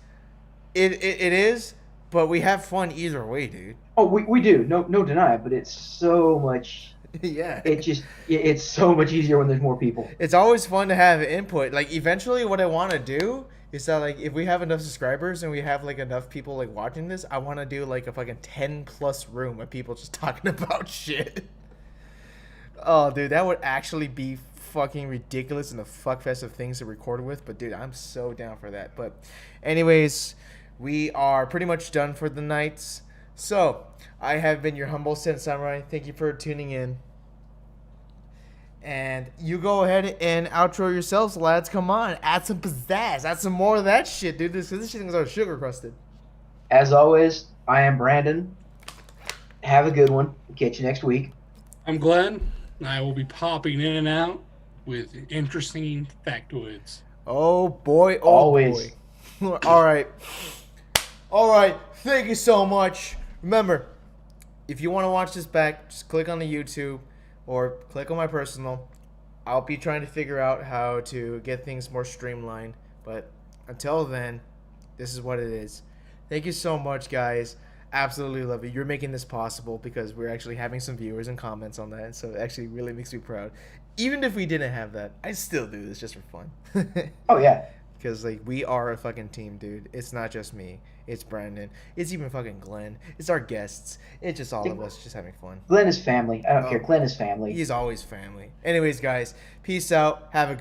but we have fun either way, dude. Oh, we do. No deny it, but it's so much. Yeah. It's so much easier when there's more people. It's always fun to have input. Like eventually what I want to do is that like if we have enough subscribers and we have like enough people like watching this, I want to do like a fucking 10+ room of people just talking about shit. Oh, dude, that would actually be fucking ridiculous and the fuckfest of things to record with. But dude, I'm so down for that. But anyways, we are pretty much done for the night. So I have been your humble Sen Samurai. Thank you for tuning in. And you go ahead and outro yourselves, lads. Come on, add some pizzazz, add some more of that shit, dude. This shit is all sugar crusted. As always, I am Brandon. Have a good one. Catch you next week. I'm Glenn. I will be popping in and out with interesting factoids. Oh boy, Always. Boy. All right. Thank you so much. Remember, if you want to watch this back, just click on the YouTube or click on my personal. I'll be trying to figure out how to get things more streamlined. But until then, this is what it is. Thank you so much, guys. Absolutely love it. You're making this possible because we're actually having some viewers and comments on that. So it actually really makes me proud. Even if we didn't have that, I still do this just for fun. Oh yeah. Because, like, we are a fucking team, dude. It's not just me. It's Brandon. It's even fucking Glenn. It's our guests. It's just all of us just having fun. Glenn is family. I don't care. Glenn is family. He's always family. Anyways, guys, peace out. Have a good